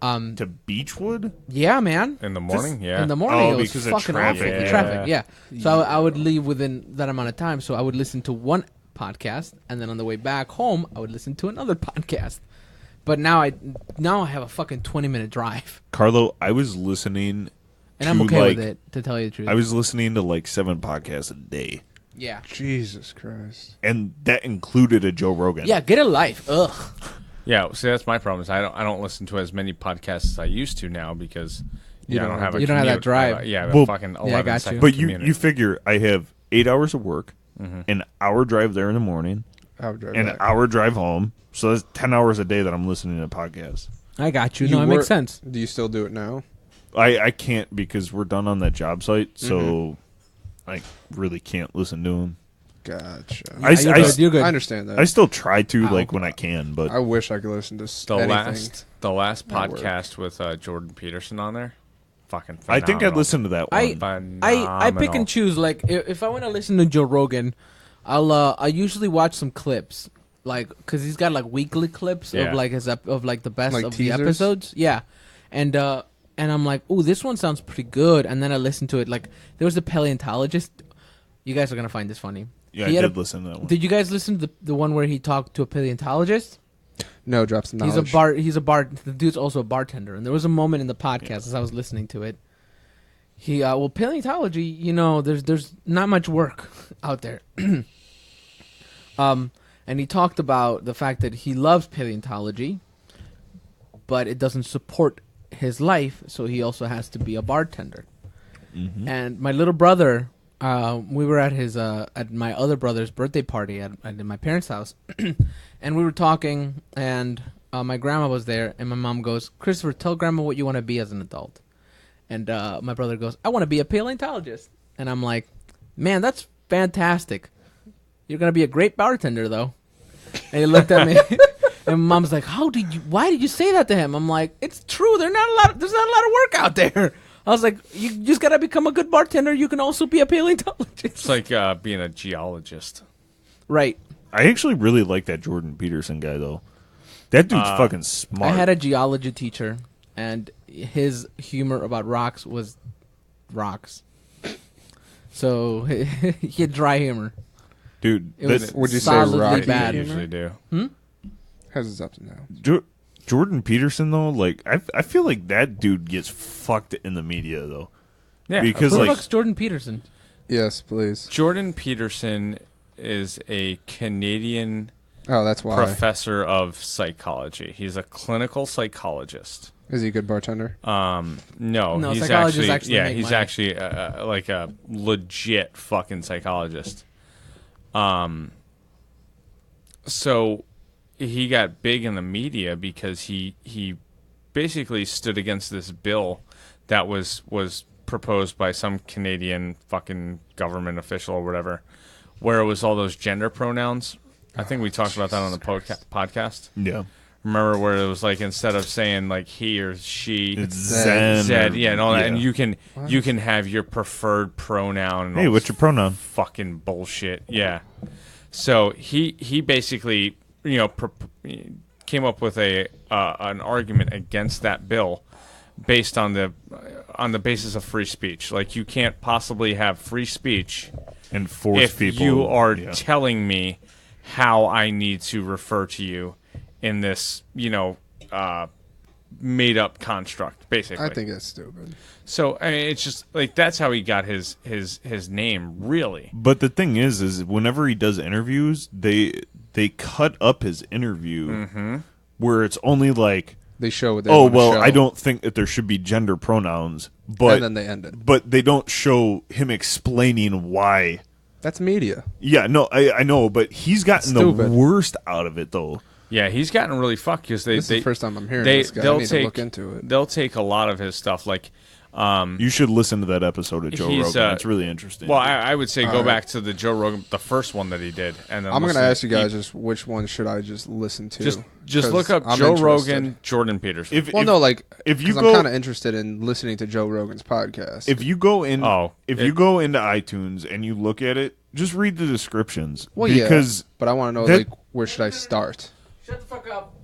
To Beechwood?
Yeah, man.
in the morning, yeah.
In the morning,
Oh,
it was
because of
fucking
traffic.
awful. The
Yeah.
traffic, yeah. So I would leave within that amount of time. So I would listen to one podcast, and then on the way back home, I would listen to another podcast. But now I have a fucking 20-minute drive,
Carlo, I was listening
and I'm
to,
okay
like,
with it. To tell you the truth,
I was listening to like 7 podcasts a day.
yeah,
Jesus Christ.
And that included a Joe Rogan.
yeah. Get a life, ugh.
Yeah, see, that's my problem. Is I don't listen to as many podcasts as I used to now because
You
I
don't
don't
have
have a
You don't have that
commute.
drive.
I have
Well,
a fucking 11
got you.
second
But
commute.
you figure I have 8 hours of work, an hour drive there in the morning,
I would drive
and
back.
an hour drive home. So that's 10 hours a day that I'm listening to podcasts.
I got you.
You
No, it
were-
makes sense.
Do you still do it now?
I can't because we're done on that job site, so I really can't listen to them.
Gotcha.
I,
you're
I,
good. You're good.
I understand that.
I still try to
Oh,
like when I can, but
I wish I could listen to anything.
the last
at work.
podcast with Jordan Peterson on there, fucking.
I think I'd
phenomenal.
listen to that one.
I pick and choose. Like if I want to listen to Joe Rogan, I usually watch some clips, like because he's got like weekly clips
Yeah.
of like of like the best
Like
of
teasers?
the episodes. Yeah, and I'm like, oh, this one sounds pretty good, and then I listen to it. Like there was a paleontologist. You guys are gonna find this funny.
Yeah,
He
I
had
did listen to that one.
Did you guys listen to the one where he talked to a paleontologist?
No, drop some knowledge.
He's a bar. The dude's also a bartender, and there was a moment in the podcast as I was listening to it. He well, paleontology, there's not much work out there. And he talked about the fact that he loves paleontology, but it doesn't support his life, so he also has to be a bartender. And my little brother, we were at his at my other brother's birthday party at my parents' house, and we were talking, and my grandma was there, and my mom goes, "Christopher, tell grandma what you want to be as an adult." And my brother goes, "I want to be a paleontologist." And I'm like, "Man, that's fantastic. You're gonna be a great bartender, though." And he looked at me, and mom's like, why did you say that to him? I'm like, it's true. There's not a lot of work out there. I was like, you just gotta become a good bartender. You can also be a paleontologist.
It's like being a geologist.
Right.
I actually really like that Jordan Peterson guy, though. That dude's fucking smart.
I had a geology teacher, and his humor about rocks was rocks. So he had dry humor.
Dude,
It was
Would you say
solidly
rocky
bad.
I usually do.
Has its ups and downs.
Jordan Peterson, though, like, I feel like that dude gets fucked in the media, though.
Yeah,
Because,
Who the
like,
fuck's Jordan Peterson?
Yes, please.
Jordan Peterson is a Canadian
Oh, that's why.
professor of psychology. He's a clinical psychologist.
Is he a good bartender?
No, he's
psychologists actually
yeah,
make
he's
money.
actually like a legit fucking psychologist. So he got big in the media because he basically stood against this bill that was proposed by some Canadian fucking government official or whatever, where it was all those gender pronouns. I think we talked about that on the podcast.
Yeah.
Remember where it was like instead of saying like he or she,
It's
Zen.
Zen.
Zed, yeah, and all that,
Yeah.
and you can have your preferred pronoun. And
Hey,
all
what's
this
your pronoun?
Fucking bullshit. Yeah. So he basically came up with an argument against that bill based on the basis of free speech. Like you can't possibly have free speech
And force
if
people.
you are
yeah.
telling me how I need to refer to you in this, made up construct, basically.
I think that's stupid.
So I mean, it's just like that's how he got his name, really.
But the thing is whenever he does interviews, they cut up his interview where it's only like,
They show what they
oh,
want to
well,
show,
I don't think that there should be gender pronouns, but
and then they end it.
but they don't show him explaining why.
That's media.
Yeah, no, I know, but he's gotten the
Stupid.
worst out of it, though.
Yeah, he's gotten really fucked because
This is the first time I'm hearing this guy. I need to look into it.
They'll take a lot of his stuff, like.
You should listen to that episode of Joe
He's,
Rogan. It's really interesting.
Well, I would say go
right.
back to the Joe Rogan, the first one that he did, and then
I'm going to
listen
ask you guys just which one should I just listen to?
Just
'Cause
look up
I'm
Joe
interested.
Rogan, Jordan Peterson.
if,
Well,
if,
no, like
if you
'cause
go-
I'm kind of interested in listening to Joe Rogan's podcast.
if you go in, you
it-
go into iTunes and you look at it, just read the descriptions.
well,
because
yeah, but I want to know
that-
like where should I start?
Shut the fuck up.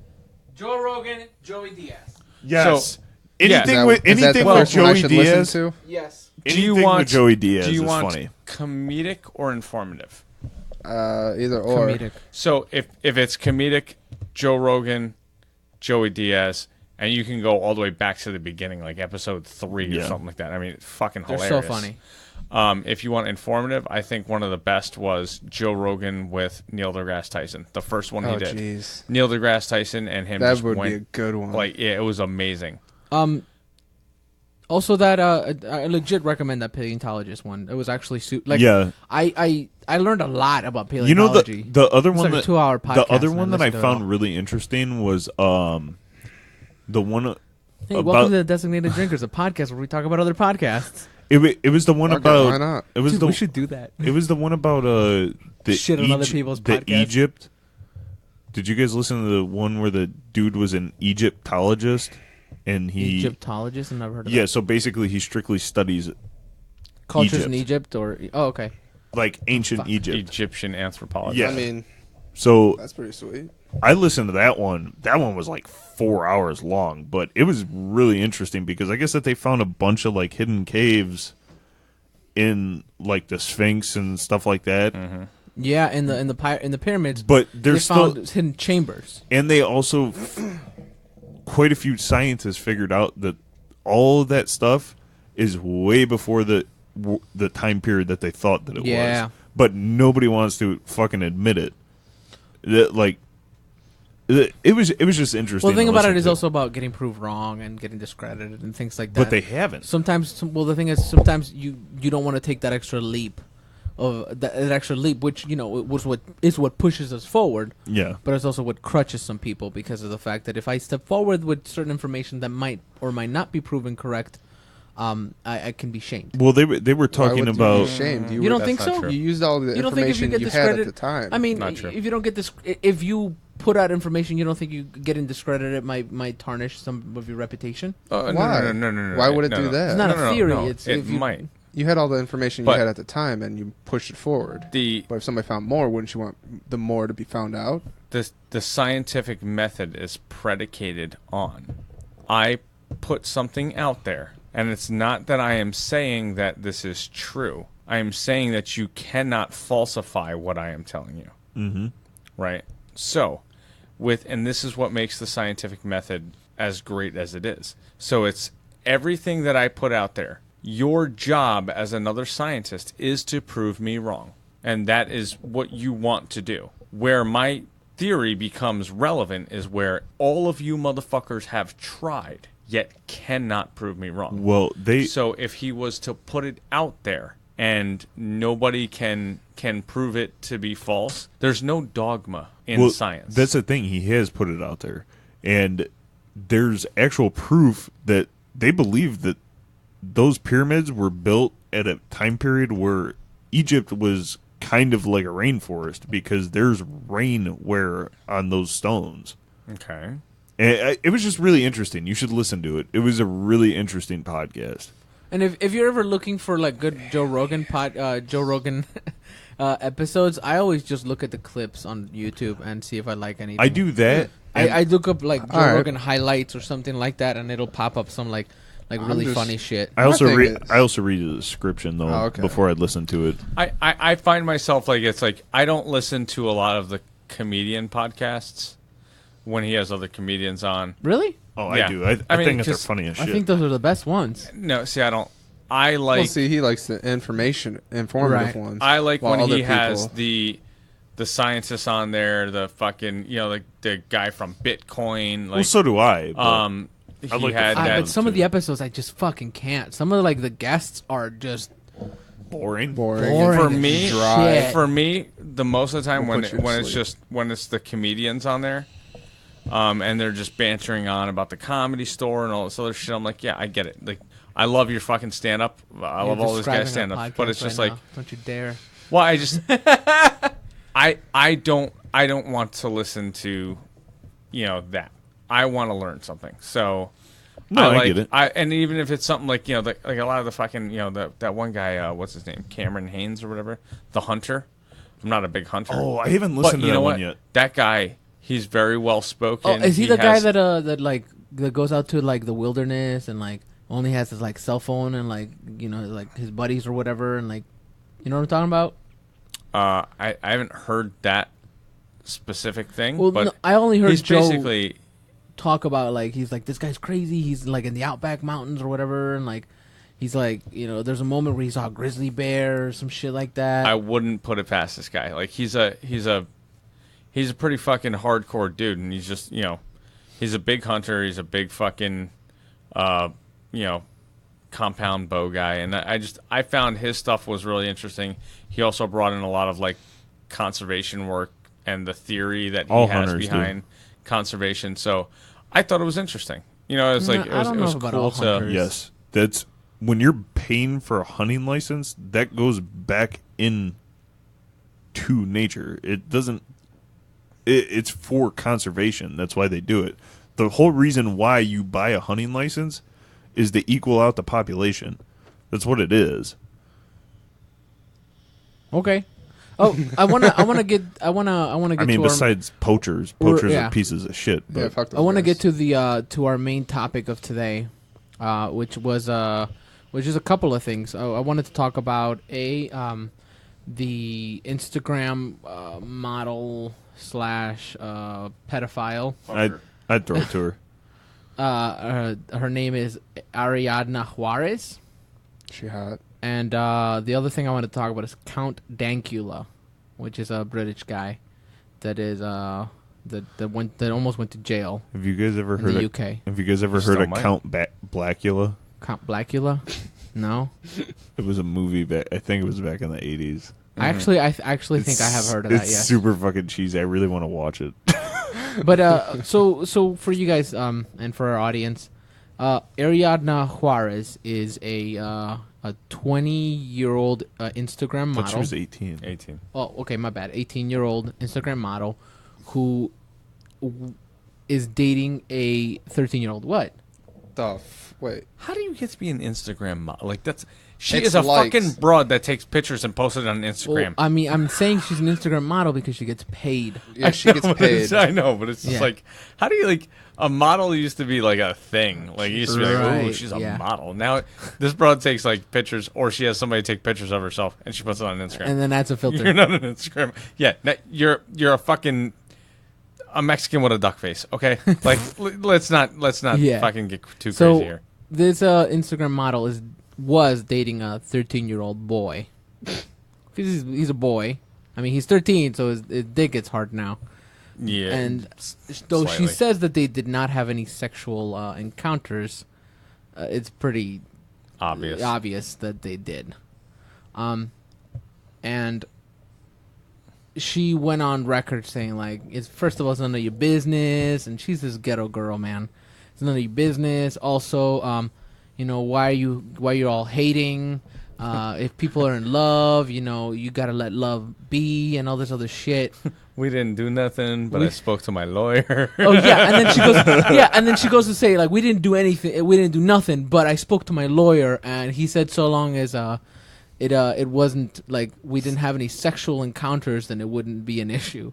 Joe Rogan, Joey Diaz.
yes,
So-
anything
Is
with
that the
anything with
first one I
Joey
should
Diaz,
listen to?
Yes.
anything with Joey Diaz
do you
is
want
funny.
comedic or informative?
Either or.
Comedic.
So if it's comedic, Joe Rogan, Joey Diaz. And you can go all the way back to the beginning, like episode 3 or
Yeah.
something like that. I mean, it's fucking
They're
hilarious.
so funny.
If you want informative, I think one of the best was Joe Rogan with Neil deGrasse Tyson. The first one he
Oh,
did.
jeez.
Neil deGrasse Tyson and him
That
just
would
went,
be a good one.
like, yeah, it was amazing.
Also, that I legit recommend that paleontologist one. It was actually
Yeah.
I learned a lot about
You know
paleontology.
the other
It's
one
like a
that
2-hour podcast.
the other
and
one that I
listened to it all.
found really interesting was the one
Hey,
about
welcome to the Designated Drinkers, a podcast where we talk about other podcasts.
it was the one
Okay,
about
why not?
it was
Dude,
the
we should do that.
it was the one about the
Shit on other people's
the
podcasts.
Egypt. Did you guys listen to the one where the dude was an Egyptologist and he
Egyptologist? I've never heard of
yeah,
that.
so basically he strictly studies
Cultures in
Egypt.
Egypt or okay.
like ancient Egypt.
Egyptian anthropologist.
Yeah.
I mean,
So
that's pretty sweet.
I listened to that one. That one was like 4 hours long, but it was really interesting because I guess that they found a bunch of like hidden caves in like the Sphinx and stuff like that.
Yeah, in the pyramids.
But
they
there's
found
still,
hidden chambers.
and they also quite a few scientists figured out that all of that stuff is way before the time period that they thought that it
Yeah.
was. But nobody wants to fucking admit it. That, like, it was just interesting.
Well, the thing
to
about
listen
it is
to.
also about getting proved wrong and getting discredited and things like that.
But they haven't.
Sometimes, well, the thing is, sometimes you don't want to take that extra leap, which was what pushes us forward.
Yeah.
But it's also what crutches some people because of the fact that if I step forward with certain information that might or might not be proven correct, I can be shamed.
Well, they were
Why
talking
would you
about.
be ashamed?
You don't think
That's not
so?
true.
You used all the
You don't think if you
information
get
you had at
discredited
the time.
I mean,
Not true.
if you don't get this, if you put out information, you don't think you getting discredited might tarnish some of your reputation?
Why?
No.
Why would it
no,
do
no.
that?
It's not
No,
a theory.
no.
It's
it
if you,
might.
You had all the information
But-
you had at the time, and you pushed it forward.
The
But if somebody found more, wouldn't you want the more to be found out?
the scientific method is predicated on I put something out there, and it's not that I am saying that this is true. I am saying that you cannot falsify what I am telling you.
Mm-hmm.
Right? So, and this is what makes the scientific method as great as it is. So it's everything that I put out there. Your job as another scientist is to prove me wrong. And that is what you want to do. Where my theory becomes relevant is where all of you motherfuckers have tried, yet cannot prove me wrong.
Well,
So if he was to put it out there and nobody can prove it to be false, there's no dogma in science.
That's the thing. He has put it out there, and there's actual proof that they believe that those pyramids were built at a time period where Egypt was kind of like a rainforest because there's rain where on those stones.
Okay.
And it was just really interesting. You should listen to it. It was a really interesting podcast.
and if you're ever looking for like good Joe Rogan episodes, I always just look at the clips on YouTube and see if I like anything.
I do that. and
I look up like Joe
All right.
Rogan highlights or something like that, and it'll pop up some like really
just-
funny shit.
I also
My thing
read.
is-
I also read the description though
Oh, okay.
before I listen to it.
I find myself like it's like I don't listen to a lot of the comedian podcasts when he has other comedians on.
Really?
Oh,
Yeah.
I do. I
I mean,
think that they're
just-
funny as shit.
I think those are the best ones.
No, see, I don't. I like
Well, see, he likes the informative
Right.
ones.
I like
while
when
other
he has
people-
the scientists on there, the fucking like the guy from Bitcoin. Like,
well, so do I. But
he
I like the
had
fun
that.
But some of the episodes I just fucking can't. Some of like the guests are just
boring.
boring.
boring
For
as
me,
shit.
For me, the most of the time
We'll
when
put you to
it's
sleep.
just when it's the comedians on there, and they're just bantering on about the Comedy Store and all this other shit, I'm like, yeah, I get it. Like, I love your fucking stand up. I love all these guys stand up, but it's just like,
don't you dare.
well, I just, I don't want to listen to, that. I want to learn something. So.
No, I
like,
get it.
And even if it's something like like a lot of the fucking that one guy, what's his name, Cameron Haynes or whatever, the hunter. I'm not a big hunter.
Oh, I haven't
but
listened to
you
that
know
one
what?
yay.
That guy, he's very well spoken.
Oh, is he the guy
has-
that goes out to like the wilderness and like only has his like cell phone and like like his buddies or whatever and like you know what I'm talking about?
I haven't heard that specific thing.
Well,
but
no, I only heard
he's
Joe.
basically
talk about like he's like this guy's crazy. He's like in the Outback Mountains or whatever, and like he's like there's a moment where he saw a grizzly bear or some shit like that.
I wouldn't put it past this guy. Like he's a pretty fucking hardcore dude, and he's just he's a big hunter. He's a big fucking compound bow guy, and I found his stuff was really interesting. He also brought in a lot of like conservation work and the theory that he has behind conservation. So I thought it was interesting. It's like it was cool to.
Yes, that's when you're paying for a hunting license. That goes back in to nature. It doesn't. It's for conservation. That's why they do it. The whole reason why you buy a hunting license is to equal out the population. That's what it is.
Okay. Oh, I wanna get.
I mean,
to
besides poachers are pieces of shit. But
fuck those
I want to
guys.
get to the to our main topic of today, which is a couple of things. I wanted to talk about the Instagram model / pedophile.
I'd throw it to her.
Her name is Ariadna Juarez.
She hot.
And the other thing I want to talk about is Count Dankula, which is a British guy that is that almost went to jail.
Have you guys ever
in
heard
the
of
UK?
Have you guys ever heard of
might.
Count Blackula?
Count Blackula? No.
It was a movie back. I think it was back in the 80s.
I actually think I have heard of that.
It's
Yes.
super fucking cheesy. I really want to watch it.
But so for you guys and for our audience, Ariadna Juarez is a 20-year-old Instagram
I thought
model.
she was 18.
18.
Oh, okay, my bad. 18-year-old Instagram model who is dating a 13-year-old. What?
Wait.
How do you get to be an Instagram model? Like she
It's
is a
likes.
fucking broad that takes pictures and posts it on Instagram.
Well, I mean, I'm saying she's an Instagram model because she gets paid.
Yeah, she gets paid.
I know, but it's just
Yeah.
like, how do you like a model used to be like a thing? Like you used to be like, oh,
Right,
she's a
yeah.
model. Now this broad takes like pictures, or she has somebody take pictures of herself and she puts it on Instagram.
And then that's a filter.
You're not an Instagram. Yeah, you're a fucking a Mexican with a duck face. Okay, like let's not
Yeah.
fucking get too
So
crazy here.
this Instagram model was dating a 13-year-old boy. Because he's a boy. I mean, he's 13, so his dick gets hard now.
Yeah,
And though she
slightly.
says that they did not have any sexual encounters, it's pretty
obvious.
that they did. And she went on record saying, like, first of all, it's none of your business, and she's this ghetto girl, man. It's none of your business. Also, why are you all hating? If people are in love, you gotta let love be, and all this other shit.
We didn't do nothing, but I spoke to my lawyer.
Oh yeah, and then she goes, and then she goes to say, like, we didn't do anything, we didn't do nothing, but I spoke to my lawyer, and he said so long as it wasn't like we didn't have any sexual encounters, then it wouldn't be an issue.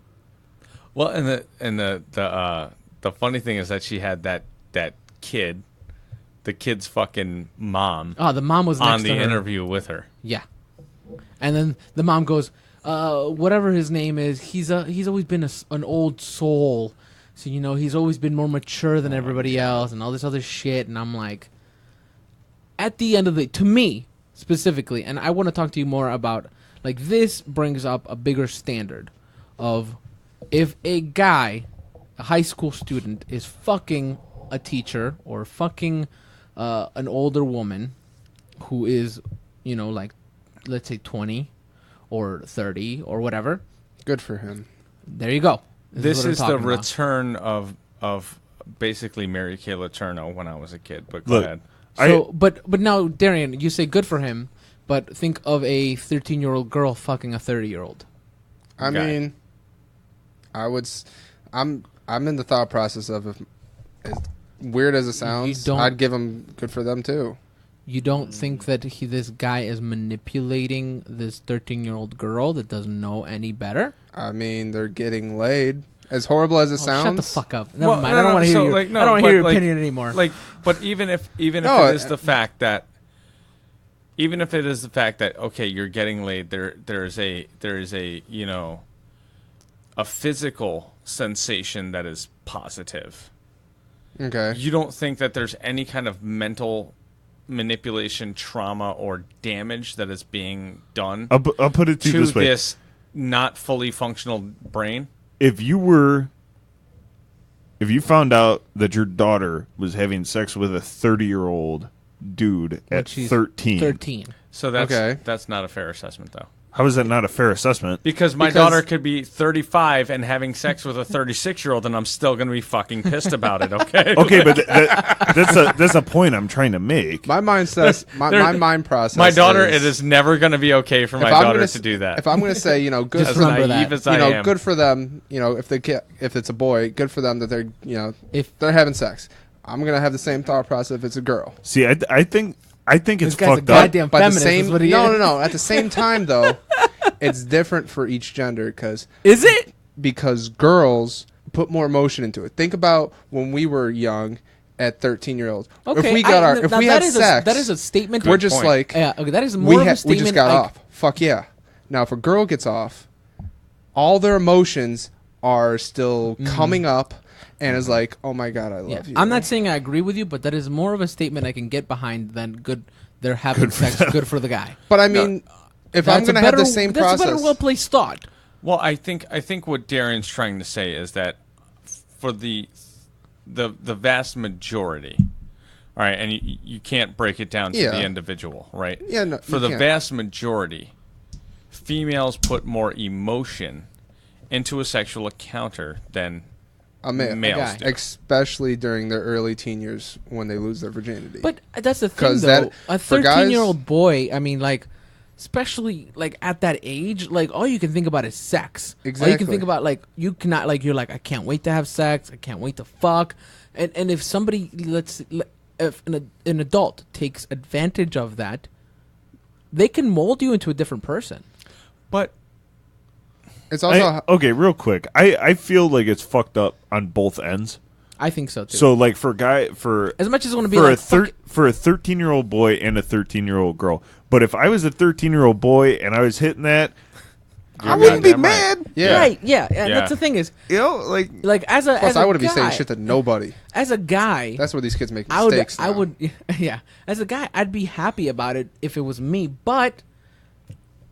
Well, and the funny thing is that she had that kid, the kid's fucking mom,
Oh, the mom was next
on the
to her.
interview with her.
Yeah, and then the mom goes, whatever his name is, he's always been an old soul, so he's always been more mature than everybody else, and all this other shit. And I'm like, at the end of to me specifically, and I want to talk to you more about, like, this brings up a bigger standard of if a guy, a high school student, is fucking a teacher or fucking an older woman who is, like, let's say 20 or 30 or whatever.
Good for him.
There you go.
This
what
is
I'm
the
talking about.
return of basically Mary Kay Letourneau when I was a kid. But go
Look,
ahead.
So, but now, Darian, you say good for him, but think of a 13-year-old girl fucking a 30-year-old.
I
Guy.
mean, I'm in the thought process of if, as weird as it sounds,
don't-
I'd give him good for them too.
You don't think that this guy is manipulating this 13-year-old girl that doesn't know any better?
I mean, they're getting laid. As horrible as it sounds.
Shut the fuck up. Never
Well,
mind.
no,
I don't
no,
want to hear
so,
your,
like, no,
I don't want to
but,
hear your
like-
opinion anymore.
Like, but even if
No,
it is the fact that okay, you're getting laid, there is a a physical sensation that is positive.
Okay.
You don't think that there's any kind of mental manipulation, trauma, or damage that is being done
I'll put it to you
to
this way.
this not fully functional brain?
If you found out that your daughter was having sex with a 30-year-old dude at
she's
13,
13.
So that's
Okay.
that's not a fair assessment, though.
how is that not a fair assessment?
Because my
Because-
daughter could be 35 and having sex with a 36-year-old, and I'm still going to be fucking pissed about it. Okay.
Okay, but that's a point I'm trying to make.
My mind says my mind process.
My daughter,
is,
it is never going to be okay for my
if I'm
daughter
gonna
to
s-
do that.
If I'm going to say, good
Just
for
remember
naive
that.
as I am.
good for them. If it's a boy, good for them that they're
If
they're having sex. I'm gonna have the same thought process if it's a girl.
See, I think it's
this guy's a
fucked up.
goddamn
But at the
feminist.
same
is what he
no
is.
no no. At the same time though, it's different for each gender
Is it?
because girls put more emotion into it. Think about when we were young at 13-year-olds.
Okay.
If we got our
now
if we
that
had
is
sex,
that is a statement.
we're
Good
just
point.
like
Yeah. Okay. That is more of a
we
statement.
just got
like,
off. Fuck yeah. Now if a girl gets off, all their emotions are still coming up and is like, oh my god, I love
Yeah.
you.
I'm not saying I agree with you, but that is more of a statement I can get behind than good. They're having
Good for
sex.
them.
Good for the guy.
But I mean, if I'm
That's a
gonna have
better-
the same
that's
process,
a better, well placed thought.
Well, I think what Darren's trying to say is that for the vast majority, all right, and you can't break it down to
Yeah.
the individual, right?
Yeah, no,
For
you
the
can't.
vast majority, females put more emotion into a sexual encounter than
a male,
males
guy.
do.
especially during their early teen years when they lose their virginity.
But that's the thing,
'Cause
though.
that-
A
for guys-
13-year-old boy, I mean, like, especially like at that age, like all you can think about is sex. All you can
Exactly.
think about, like, you cannot, like, you're like, I can't wait to have sex. I can't wait to fuck. And if somebody, if an adult takes advantage of that, they can mold you into a different person.
But
it's also
Okay, real quick. I feel like it's fucked up on both ends.
I think so too.
So like for
as much as I want to be
for
like,
for a 13-year-old boy and a 13-year-old girl. But if I was a 13-year-old boy and I was hitting that, I wouldn't be
goddamn right.
mad.
yeah.
right, yeah, and
Yeah.
that's the thing is,
You know,
like as a
Plus,
as a
I wouldn't be saying
guy-
shit to nobody.
As a guy,
That's where these kids make
I would,
mistakes.
I
now.
would, yeah. As a guy, I'd be happy about it if it was me, but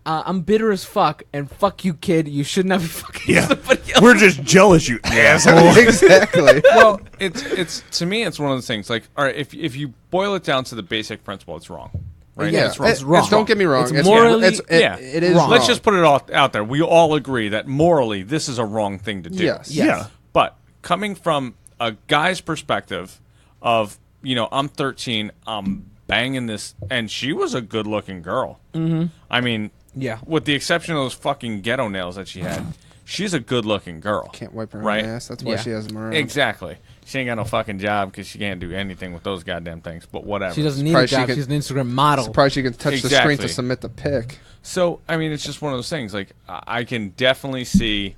I'm bitter as fuck, and fuck you, kid. You should not be fucking
Yeah.
somebody else.
we're just jealous, you asshole.
exactly.
well, it's to me, it's one of those things. Like, all right, if you boil it down to the basic principle, it's wrong. Right?
Yeah,
it's wrong.
it's wrong.
Don't get me wrong.
It's morally-
yeah.
it is
wrong.
Let's just put it all out there. We all agree that morally, this is a wrong thing to do.
Yes.
Yes.
Yeah.
But coming from a guy's perspective of, I'm 13, I'm banging this, and she was a good-looking girl. Mm-hmm. I mean,
Yeah.
with the exception of those fucking ghetto nails that she had, she's a good-looking girl.
Can't wipe her
right?
own ass. That's why
Yeah.
she has them around.
Exactly. She ain't got no fucking job because she can't do anything with those goddamn things. But whatever.
She doesn't need
Surprised
a
she
job.
can-
She's an Instagram model.
Surprised she can touch the screen
Exactly.
to submit the pic.
So, I mean, it's just one of those things. Like, I can definitely see,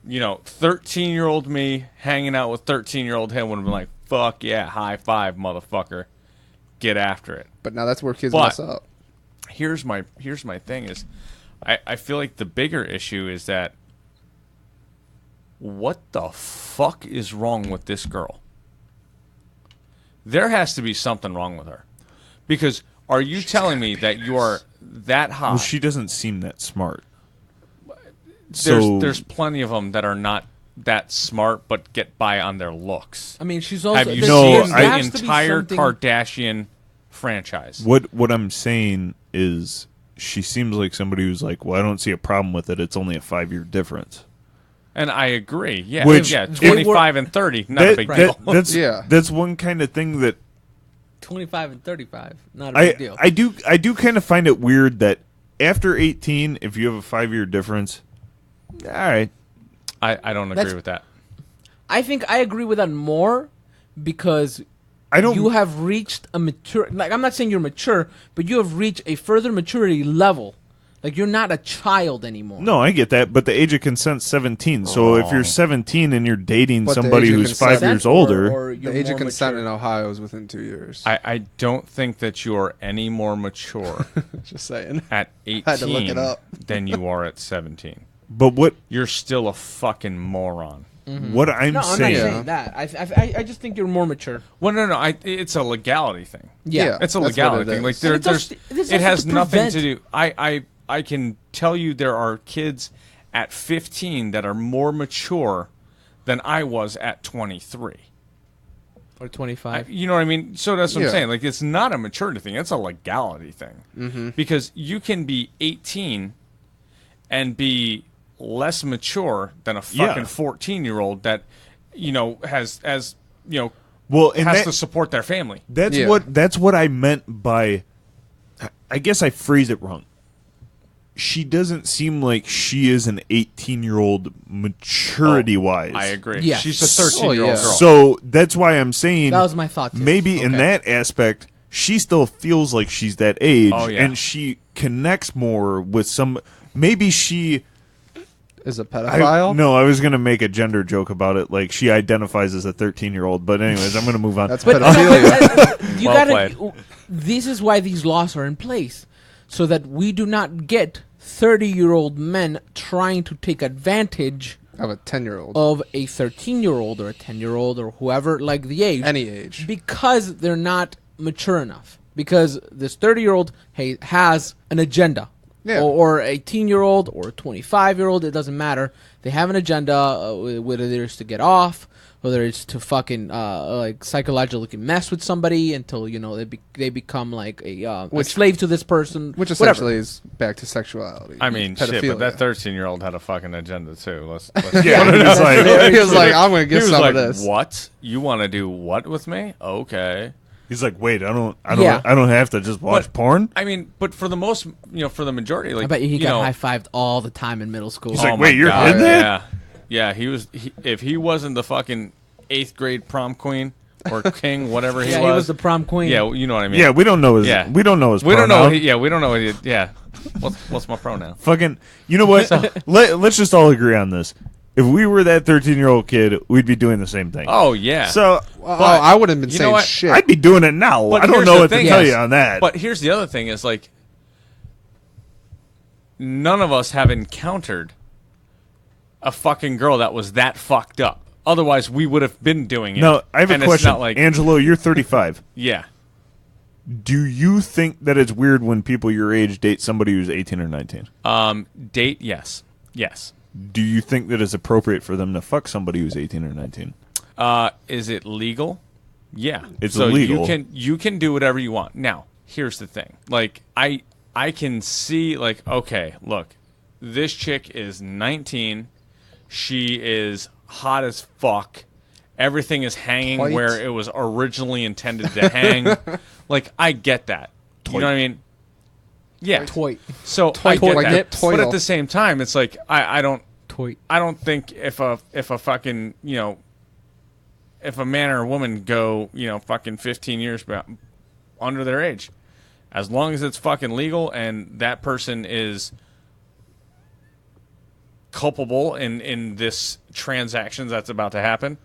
13-year-old me hanging out with 13-year-old him would have been like, fuck yeah, high five, motherfucker. Get after it.
But now that's where kids
But-
mess up.
Here's my thing is, I feel like the bigger issue is that what the fuck is wrong with this girl? There has to be something wrong with her. Because are you telling me that you are that hot?
Well, she doesn't seem that smart.
There's plenty of them that are not that smart but get by on their looks.
I mean, she's also.
Have you
there-
seen
there
the
has to be
entire
something-
Kardashian franchise?
What I'm saying is she seems like somebody who's like, well, I don't see a problem with it. It's only a 5-year difference.
And I agree. Yeah,
Which-
yeah,
It
25 and 30, not a big deal.
That's one kind of thing that
25 and 35, not a big deal.
I do kind of find it weird that after 18, if you have a 5-year difference, all right.
I don't agree
That's-
with that.
I think I agree with that more because
I don't.
you have reached a mature. Like, I'm not saying you're mature, but you have reached a further maturity level. Like, you're not a child anymore.
No, I get that, but the age of consent's 17. So if you're 17 and you're dating
But the
somebody
age of
who's
consent
5 years
Or-
older,
or
The
you're
age of
more
consent
mature.
in Ohio is within 2 years.
I don't think that you're any more mature
Just saying.
at 18
Had to look it up.
than you are at 17.
but what
You're still a fucking moron.
What I'm
No, I'm
saying,
not saying that. I just think you're more mature.
Well, no. It's a legality thing.
Yeah.
It's a
That's what
legality
it
thing. Like
is.
there,
And it's
there's,
also- it's
it
also
has
to
nothing to
prevent-
do. I can tell you there are kids at 15 that are more mature than I was at 23.
Or 25.
You know what I mean? So that's what
Yeah.
I'm saying. Like, it's not a maturity thing. It's a legality thing. Because you can be 18 and be less mature than a fucking
Yeah.
14-year-old that, has
well, and
has
that,
to support their family.
that's
Yeah.
what I meant by. I guess I phrased it wrong. She doesn't seem like she is an 18-year-old maturity-wise.
I agree.
Yes.
She's a 13-year-old
Oh, yeah.
girl.
So that's why I'm saying
That was my thought, too.
maybe in
Okay.
that aspect, she still feels like she's that age,
Oh, yeah.
and she connects more with some. Maybe she.
Is a pedophile?
No, I was gonna make a gender joke about it. Like she identifies as a 13-year-old, but anyways, I'm gonna move on.
That's
But
pedophilia.
you
Well
gotta.
played.
This is why these laws are in place, so that we do not get 30-year-old men trying to take advantage
Of a 10-year-old.
of a 13-year-old or a 10-year-old or whoever, like the age,
Any age.
because they're not mature enough. Because this 30-year-old has an agenda.
Yeah.
Or a 18-year-old or a 25-year-old, it doesn't matter. They have an agenda, whether it's to get off, whether it's to fucking like psychologically mess with somebody until they become like a slave to this person,
Which
whatever.
essentially is back to sexuality.
I mean, shit, but
Pedophilia.
that 13-year-old had a fucking agenda, too. Let's
yeah, he was like,
He was like, I'm going to
He
get
was
some
like,
of this.
what? You want to do what with me? Okay.
he's like, wait, I don't
Yeah.
have to just watch
But-
porn.
I mean, but for the most, for the majority, like,
I bet you he
you
got
know,
high-fived all the time in middle school.
He's like,
oh
wait,
my
you're
God,
in that?
Yeah, he was. If he wasn't the fucking 8th grade prom queen or king, whatever he
yeah,
was,
he was the prom queen.
yeah, you know what I mean.
Yeah, we don't know his.
Yeah.
We don't know his.
we don't know.
pronoun.
We don't know. Yeah, what's my pronoun?
Fucking. You know what? Let's just all agree on this. If we were that 13-year-old kid, we'd be doing the same thing.
Oh yeah.
So
I wouldn't have been
you know
saying
what?
shit.
I'd be doing it now.
But
I don't
here's
know
the
what to
thing
tell
is-
you on that.
But here's the other thing: is like, none of us have encountered a fucking girl that was that fucked up. Otherwise, we would have been doing it.
no, I have a
And
question.
It's not like,
Angelo, you're 35.
yeah.
Do you think that it's weird when people your age date somebody who's 18 or 19?
Date, yes.
Do you think that it's appropriate for them to fuck somebody who's 18 or 19?
Is it legal? Yeah,
It's
so
illegal.
You can do whatever you want. Now, here's the thing. Like I can see like, okay, look, this chick is 19. She is hot as fuck. Everything is hanging
Tight.
where it was originally intended to hang. Like, I get that. You know what I mean? Yeah.
Toy.
So I get
like
that.
nips.
But at
Toil.
the same time, it's like I don't
Toy.
I don't think if a fucking if a man or a woman go fucking 15 years under their age, as long as it's fucking legal and that person is culpable in this transactions that's about to happen,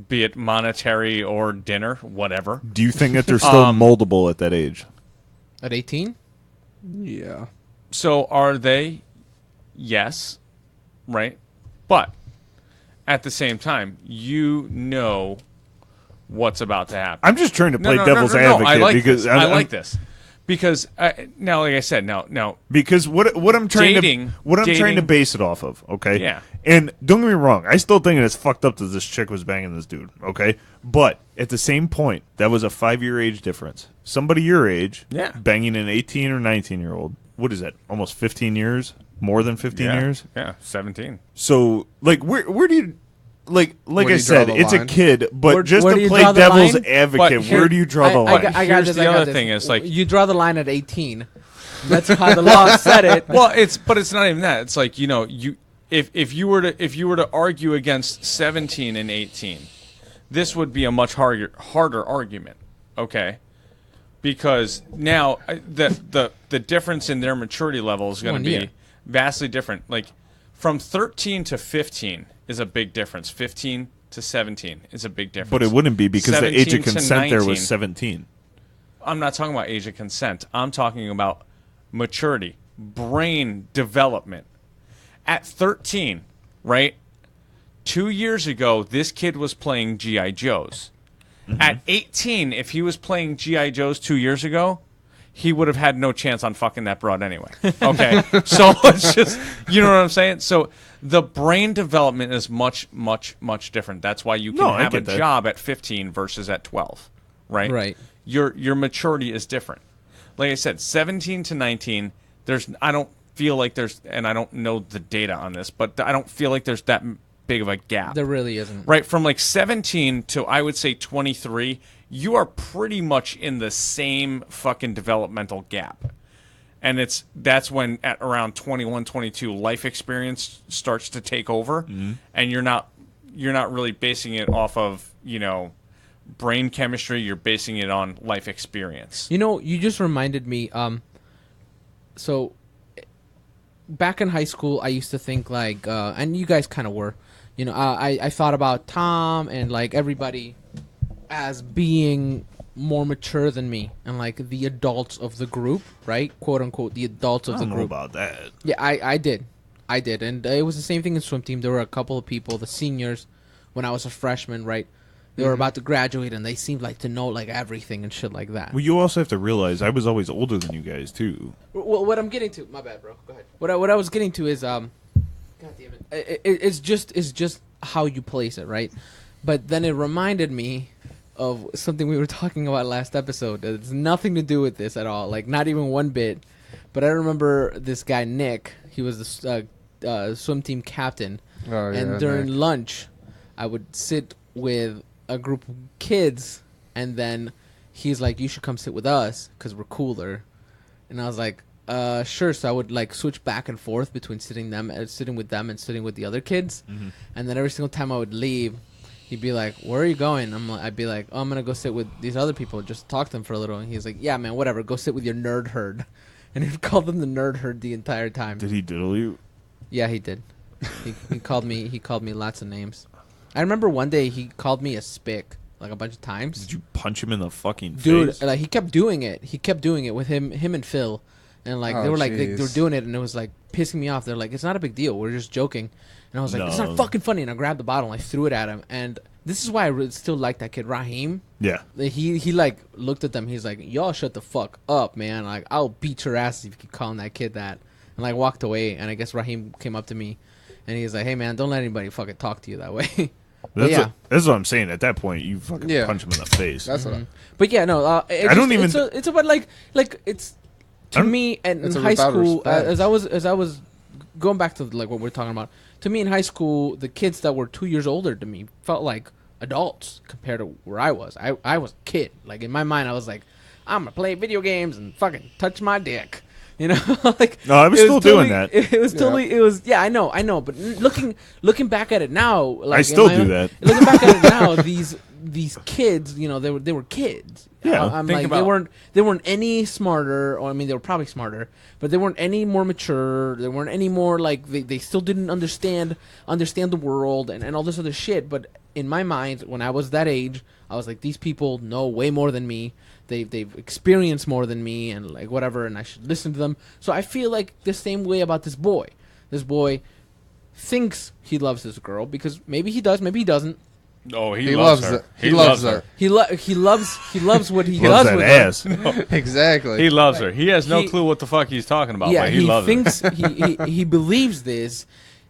be it monetary or dinner, whatever.
Do you think that they're still moldable at that age?
At 18?
Yeah.
So are they? Yes, right. But at the same time, you know what's about to happen.
I'm just trying to play devil's
No,
advocate
I like
because
this. I like this because now, like I said, now
because what I'm trying
Dating-
to trying to
dating-
base it off of, okay?
Yeah.
And don't get me wrong, I still think it's fucked up that this chick was banging this dude, okay? But at the same point, that was a 5-year age difference. Somebody your age,
Yeah.
banging an 18 or 19-year-old. What is that? Almost 15 years? More than 15 years?
Yeah, 17.
So, like, where do you, like
Where do
I
you
said,
draw the
it's a
line?
kid, but
Where-
just
where do
to
you
play
draw the
devil's
line?
advocate,
But here-
where do you draw the line?
I got
Here's
this,
the
I got
other
this.
thing is, like-
you draw the line at 18. That's how the law said it.
Well, it's not even that. It's like if you were to argue against 17 and 18, this would be a much harder argument. Okay. Because now the difference in their maturity level is going
1
to be
year.
vastly different. Like from 13 to 15 is a big difference. 15 to 17 is a big difference.
But it wouldn't be because the age
17
of
to
consent there
19.
was 17.
I'm not talking about age of consent. I'm talking about maturity, brain development. At 13, right? 2 years ago, this kid was playing G.I. Joes. At 18, if he was playing G.I. Joes 2 years ago, he would have had no chance on fucking that broad anyway. Okay? So it's just, you know what I'm saying? So the brain development is much, much, much different. That's why you can
No, I
have a
get that.
job at 15 versus at 12, right?
Right.
Your maturity is different. Like I said, 17 to 19, I don't feel like there's, and I don't know the data on this, but I don't feel like there's that big of a gap.
There really isn't.
Right, from like 17 to I would say 23, you are pretty much in the same fucking developmental gap. And that's when at around 21, 22, life experience starts to take over, and you're not really basing it off of, brain chemistry, you're basing it on life experience.
You just reminded me. So back in high school, I used to think like, and you guys kind of were, I thought about Tom and like everybody as being more mature than me and like the adults of the group, right? Quote unquote, the adults of
I
the
don't know
group.
about that.
Yeah, I did, and it was the same thing in swim team. There were a couple of people, the seniors, when I was a freshman, right? They were about to graduate, and they seemed like to know like everything and shit like that.
Well, you also have to realize I was always older than you guys too.
Well, what I'm getting to, my bad, bro. Go ahead. What I was getting to is, God damn it, it's just how you place it, right? But then it reminded me of something we were talking about last episode. It's nothing to do with this at all, like not even one bit. But I remember this guy Nick. He was the swim team captain, and during
Nick.
lunch, I would sit with a group of kids, and then he's like, "You should come sit with us because we're cooler." And I was like, sure. So I would like switch back and forth between sitting with them and sitting with the other kids. And then every single time I would leave, he'd be like, "Where are you going?" I'd be like, "Oh, I'm gonna go sit with these other people, just talk to them for a little." And he's like, "Yeah, man, whatever. Go sit with your nerd herd." And he'd call them the nerd herd the entire time.
Did he diddle you?
Yeah, he did. He called me. He called me lots of names. I remember one day he called me a spick like a bunch of times.
Did you punch him in the fucking
Dude,
face?
like he kept doing it. He kept doing it with him and Phil, and like
Oh,
they were like they were
jeez.
doing it, and it was like pissing me off. They're like, "It's not a big deal. We're just joking." And I was like, "It's
No.
not fucking funny." And I grabbed the bottle and I threw it at him. And this is why I still like that kid Raheem.
Yeah.
He like looked at them. He's like, "Y'all shut the fuck up, man. Like I'll beat your ass if you keep calling that kid that." And like walked away. And I guess Raheem came up to me, and he's like, "Hey man, don't let anybody fucking talk to you that way."
That's,
yeah.
that's what I'm saying. At that point, you fucking
Yeah.
punch him in the face.
That's what
But yeah, no.
I don't even-
It's about like it's
I
to
don't-
me and
It's
in high
about
school.
respect.
As I was going back to like what we're talking about. To me in high school, the kids that were 2 years older than me felt like adults compared to where I was. I was a kid. Like in my mind, I was like, I'm gonna play video games and fucking touch my dick. You know, like
No, I was
it
still
totally-
doing that.
It was totally. It was. Yeah, I know. But looking back at it now, like
I still
in my
do
own-
that.
Looking back at it now, these kids, they were kids.
Yeah,
I'm
think
like
about-
they weren't any smarter, or I mean they were probably smarter, but they weren't any more mature. They weren't any more like they still didn't understand the world and all this other shit. But in my mind, when I was that age, I was like, these people know way more than me. They've experienced more than me, and like whatever, and I should listen to them. So I feel like the same way about this boy. This boy thinks he loves this girl because maybe he does, maybe he doesn't.
Oh,
He loves her. He loves her.
He loves what he
Loves
does
that
with her.
ass.
Exactly.
He loves her. He has no
He-
clue what the fuck he's talking about,
Yeah,
but he
he
loves
thinks
her.
he believes this,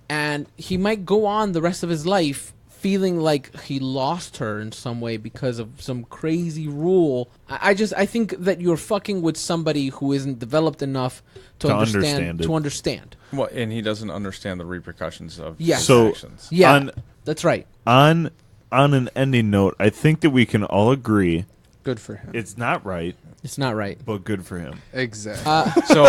and he might go on the rest of his life feeling like he lost her in some way because of some crazy rule. I think that you're fucking with somebody who isn't developed enough to
understand it.
to understand.
Well, and he doesn't understand the repercussions of
Yeah.
his
So-
actions.
Yeah, that's right.
On an ending note, I think that we can all agree
Good for him.
it's not right,
It's not right.
but good for him.
Exactly.
So,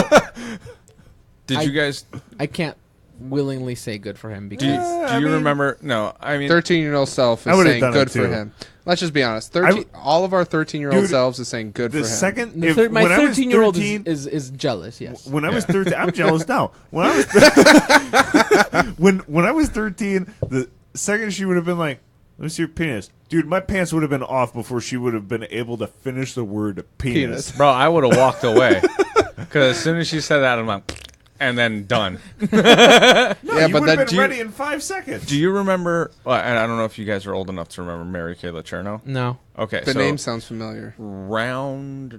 did
I-
you guys?
I can't willingly say good for him
Do
because
you,
I
do you
mean-
remember? No, I mean,
13-year-old self
I
is
would've
saying
done it
good for
too.
him. Let's just be honest. 13, all of our 13-year-old
Dude,
selves is saying good for
The
him.
second,
the
if,
thir- my
when I was
13-year-old
13,
is jealous. Yes.
when I was 13, I'm jealous now. When I was when I was 13, the second she would have been like, "Let me see your penis," dude, my pants would have been off before she would have been able to finish the word penis.
Penis.
bro, I would have walked away because as soon as she said that, I'm like, and then done.
Yeah,
you
but
would
that
have been ready in 5 seconds.
Do you remember? And I don't know if you guys are old enough to remember Mary Kay Letourneau.
No.
Okay,
the
so
name sounds familiar.
around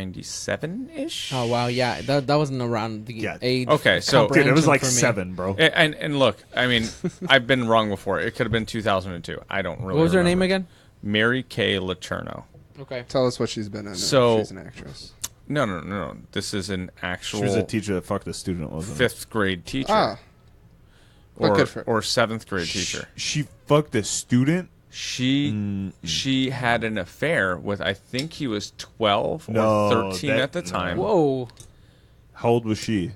1997-ish.
Oh wow, yeah, that wasn't around the
Yeah.
age.
Okay, so-
Dude, it was
comprehension
like
for me.
7, bro.
And look, I mean, I've been wrong before. It could have been 2002. I don't really.
What was her name
remember.
again?
Mary Kay Letourneau.
Okay.
Tell us what she's been in.
So-
she's an actress.
No. This is an
She
actual
was a teacher that fucked a student, wasn't it?
5th grade teacher.
Ah, well, good for her.
or 7th grade teacher.
She fucked a student?
She had an affair with, I think he was 12
No,
or 13
that-
at the time.
Whoa.
How old was she?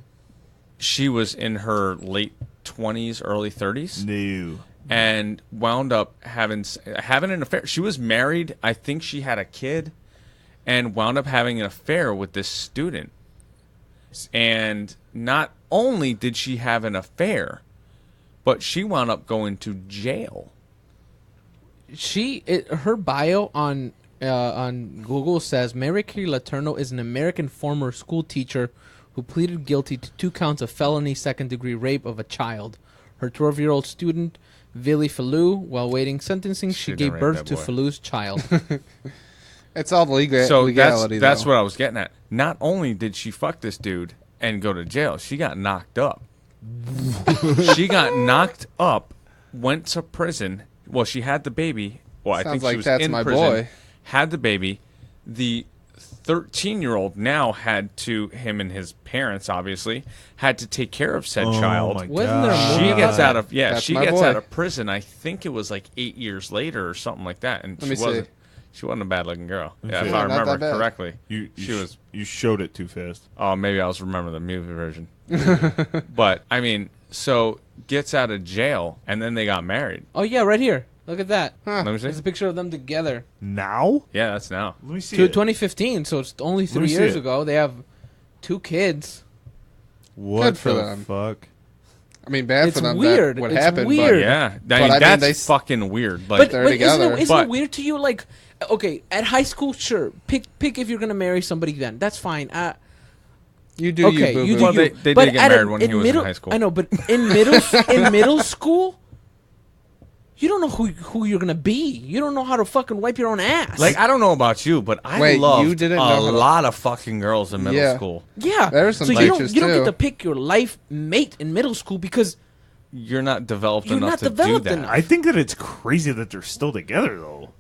She was in her late 20s, early 30s,
No.
and wound up having an affair. She was married. I think she had a kid, and wound up having an affair with this student. And not only did she have an affair, but she wound up going to jail.
Her bio on Google says Mary Kay Letourneau is an American former school teacher who pleaded guilty to 2 counts of felony second-degree rape of a child. Her 12-year-old student, Villy Falou, while waiting sentencing, she
She
gave
done raped
birth
that
to
boy.
Falou's child.
It's all legal.
So
legality.
that's
though.
what I was getting at. Not only did she fuck this dude and go to jail, she got knocked up. She got knocked up, went to prison. Well, she had the baby. Well, I
Sounds
think
like
she was
that's
in
my
prison.
boy.
Had the baby. The 13-year-old now had to, him and his parents obviously, had to take care of said child.
My
Wasn't there a
God.
movie
She
about
gets
that?
out of
That's
she
my
gets
boy.
out of prison. I think it was like 8 years later or something like that. And
Let me
she
see.
wasn't. She wasn't a bad looking girl. Yeah, if
Yeah,
I
not
remember
that bad.
correctly.
She was. You showed it too fast.
Oh, maybe I was remembering the movie version. But I mean, so gets out of jail and then they got married.
Oh yeah, right here. Look at that.
Let me
There's
see.
a picture of them together.
Now?
Yeah, that's now.
Let me see.
To
it.
2015, so it's only
me
3
see
years
it.
ago. They have 2 kids.
What
Good for
the
them.
fuck?
I mean, bad
It's
for them.
weird.
That what
It's
happened?
weird.
Yeah,
But I mean,
that's
they
fucking weird. Like,
But,
they're
but
together.
isn't
But-
it weird to you? Like, okay, at high school, sure, pick if you're gonna marry somebody. Then that's fine.
You do
Okay,
you,
you
boo-boo.
do
Well,
you.
they
But
did get
at
married when he was in high school.
I know, but in middle school, you don't know who you're gonna be. You don't know how to fucking wipe your own ass.
like I don't know about you, but I
Wait,
loved
you didn't
a
know how to-
lot of fucking girls in middle
Yeah.
school.
yeah,
There were some
so you don't
bitches,
get
too.
to pick your life mate in middle school because
You're not developed
You're
enough
not
to
developed
do that.
enough.
I think that it's crazy that they're still together, though.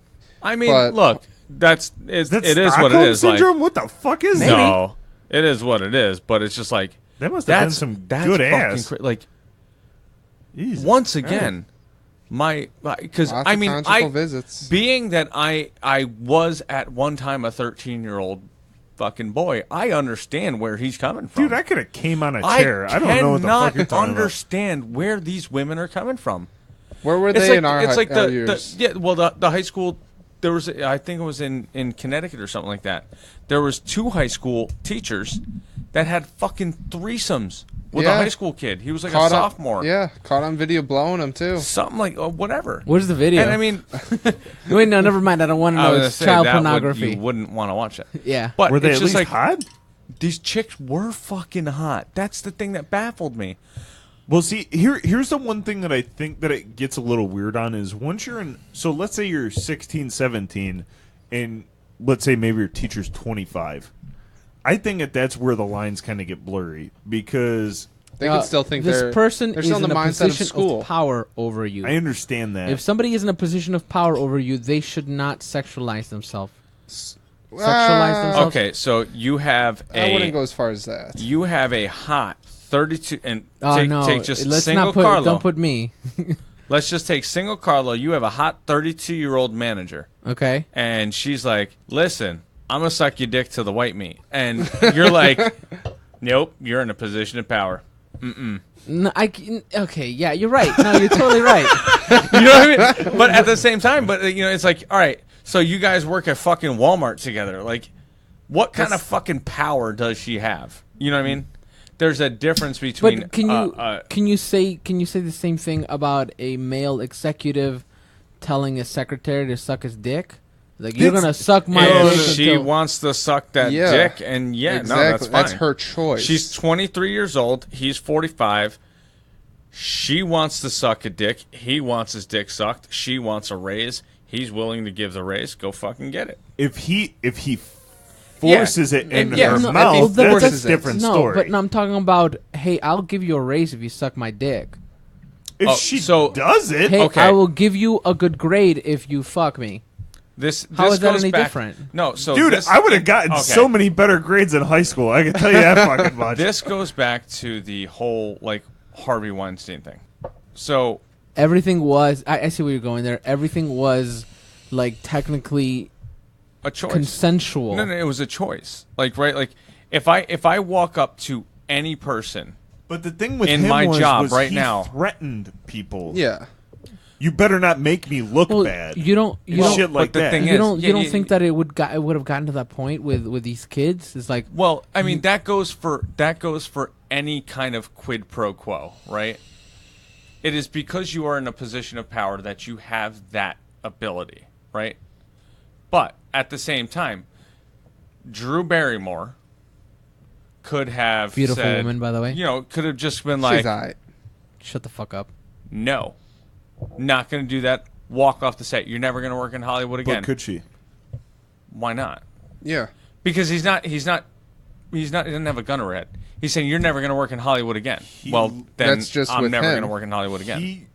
I mean,
But-
look, it
Is
is
that
what it
Stockholm
is.
syndrome? What the fuck is
Like,
that?
no, it is what it is. But it's just like
That must have been
that's
some
that's
good
fucking
ass.
like
Jesus
once
Christ.
again, because
Lots
I
of
mean,
conjugal visits.
being that I was at one time a 13-year-old fucking boy, I understand where he's coming from.
Dude, I could have came on a chair. I don't know what the
cannot
fuck you're talking
understand where these women are coming from.
Where were
It's
they
like
in our,
it's like
our
the
years?
yeah. Well, the high school there was I think it was in Connecticut or something like that. There was 2 high school teachers that had fucking threesomes with
Yeah.
a high school kid. He was like
Caught
a
on-
sophomore.
Yeah, caught on video blowing them too.
Something like whatever.
where's the video?
And I mean,
Wait, no, never mind. I don't want to
I
know.
was
It's
gonna say,
child
that
pornography.
you wouldn't want to watch it.
Yeah.
But
Were they
it's
at
just
least
like
hot?
these chicks were fucking hot. That's the thing that baffled me.
Well, see, here's the one thing that I think that it gets a little weird on is once you're in, so let's say you're 16, 17, and let's say maybe your teacher's 25. I think that's where the lines kind of get blurry because
They could still think
this
they're
person
they're
is
still
in
in the
a
mindset
position
of school.
power over you.
I understand that.
If somebody is in a position of power over you, they should not sexualize themselves.
Ah,
Sexualize themselves.
Okay, so you have
I wouldn't
a
go as far as that.
you have a hot 32 and
Oh
take,
no!
take just
Let's
single
not put.
Carlo.
Don't put me.
Let's just take single Carlo. You have a hot 32-year-old manager,
Okay.
and she's like, "Listen, I'm gonna suck your dick to the white meat," and you're like, "Nope, you're in a position of power."
No, okay. Yeah, you're right. No, you're totally right.
You know what I mean? But at the same time, it's like, all right, so you guys work at fucking Walmart together. Like, what kind of fucking power does she have? You know what I mean? There's a difference between.
But can you say the same thing about a male executive telling his secretary to suck his dick? Like, you're gonna suck my dick
she
until...
wants to suck that
Yeah.
dick, and
Exactly.
no, that's fine.
That's her choice.
She's 23 years old. He's 45. She wants to suck a dick. He wants his dick sucked. She wants a raise. He's willing to give the raise. Go fucking get it.
If he forces it in
Yeah,
her
no,
mouth,
well,
that's
that's-
a different
No,
story.
but no, I'm talking about, hey, I'll give you a raise if you suck my dick.
if
Oh,
she
so-
does it,
Hey,
Okay.
I will give you a good grade if you fuck me.
This
How
this
is that
goes
any
back-
different?
No, so
dude,
this,
I would have gotten
okay.
so many better grades in high school. I can tell you that fucking much.
This goes back to the whole like Harvey Weinstein thing. So
Everything was... I see where you're going there. Everything was, like, technically
a choice.
consensual.
No, it was a choice. Like right, like if I walk up to any person,
But the thing with
in
him
my job
was
right
he
now-
threatened people.
Yeah.
You better not make me look
Well,
bad.
you don't... You
Shit
don't...
like
but the
that.
thing
You
is-
don't.
yeah,
You don't
yeah,
think that it would have gotten to that point with these kids? It's like,
well, I mean that goes for any kind of quid pro quo, right? It is because you are in a position of power that you have that ability, right? But at the same time, Drew Barrymore could have
Beautiful
said,
woman, by the way.
You know, could have just been like,
She's alright.
shut the fuck up.
no, not going to do that. Walk off the set. You're never going to work in Hollywood again.
But could she?
Why not?
Yeah.
Because he doesn't have a gun to her head. He's saying you're never going to work in Hollywood again. Well, then
That's just
I'm
with
never
him.
going to work in Hollywood again.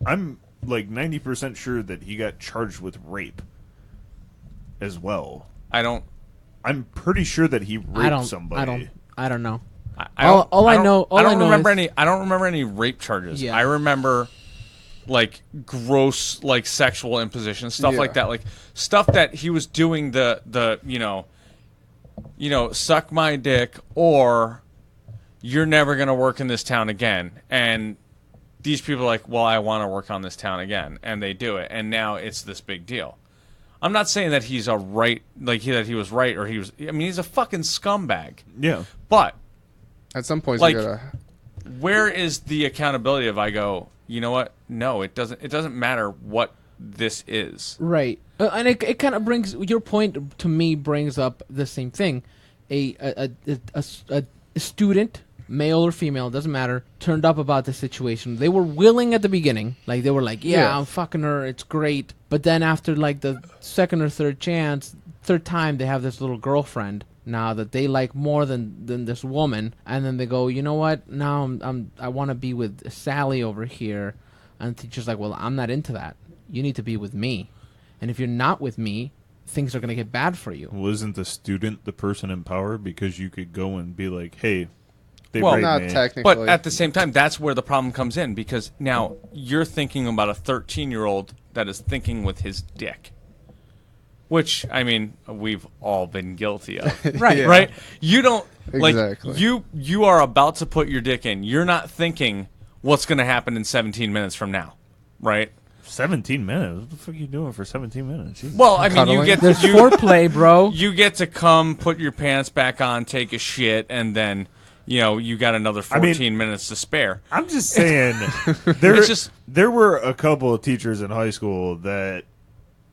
I'm like 90% sure that he got charged with rape as well. I'm pretty sure that he raped somebody.
I don't know.
I don't-
all
I
I
don't-
know- all
I don't
I know
remember
is-
I don't remember any rape charges.
Yeah.
I remember like gross like sexual imposition stuff
Yeah.
like that, like stuff that he was doing the suck my dick or you're never going to work in this town again. And these people are like, well, I want to work on this town again, and they do it, and now it's this big deal. I'm not saying that he's that he was right or he was. I mean, he's a fucking scumbag.
Yeah.
But
At some point,
Like-
you gotta.
where is the accountability if I go, you know what? No, it doesn't. It doesn't matter what this is.
Right, and it kind of brings your point to me. Brings up the same thing. A student, male or female, doesn't matter, turned up about the situation. They were willing at the beginning, like they were like, yeah, I'm fucking her, it's great. But then after like the second or third time, they have this little girlfriend now that they like more than this woman, and then they go, you know what? Now I want to be with Sally over here, and the teacher's like, well, I'm not into that. You need to be with me, and if you're not with me, things are gonna get bad for you.
Well, isn't the student the person in power? Because you could go and be like, hey, they
Well,
raped
Not
me.
technically.
But at the same time, that's where the problem comes in because now you're thinking about a 13-year-old that is thinking with his dick. Which, I mean, we've all been guilty of.
Right,
Right? You don't like
Exactly.
you are about to put your dick in. You're not thinking what's going to happen in 17 minutes from now, right?
17 minutes? What the fuck are you doing for 17 minutes? Jesus.
Well, I mean, you
Cuddling?
get
There's
you,
foreplay, bro.
you get to come, put your pants back on, take a shit, and then you got another 14 minutes to spare.
I'm just saying,
It's just-
there were a couple of teachers in high school that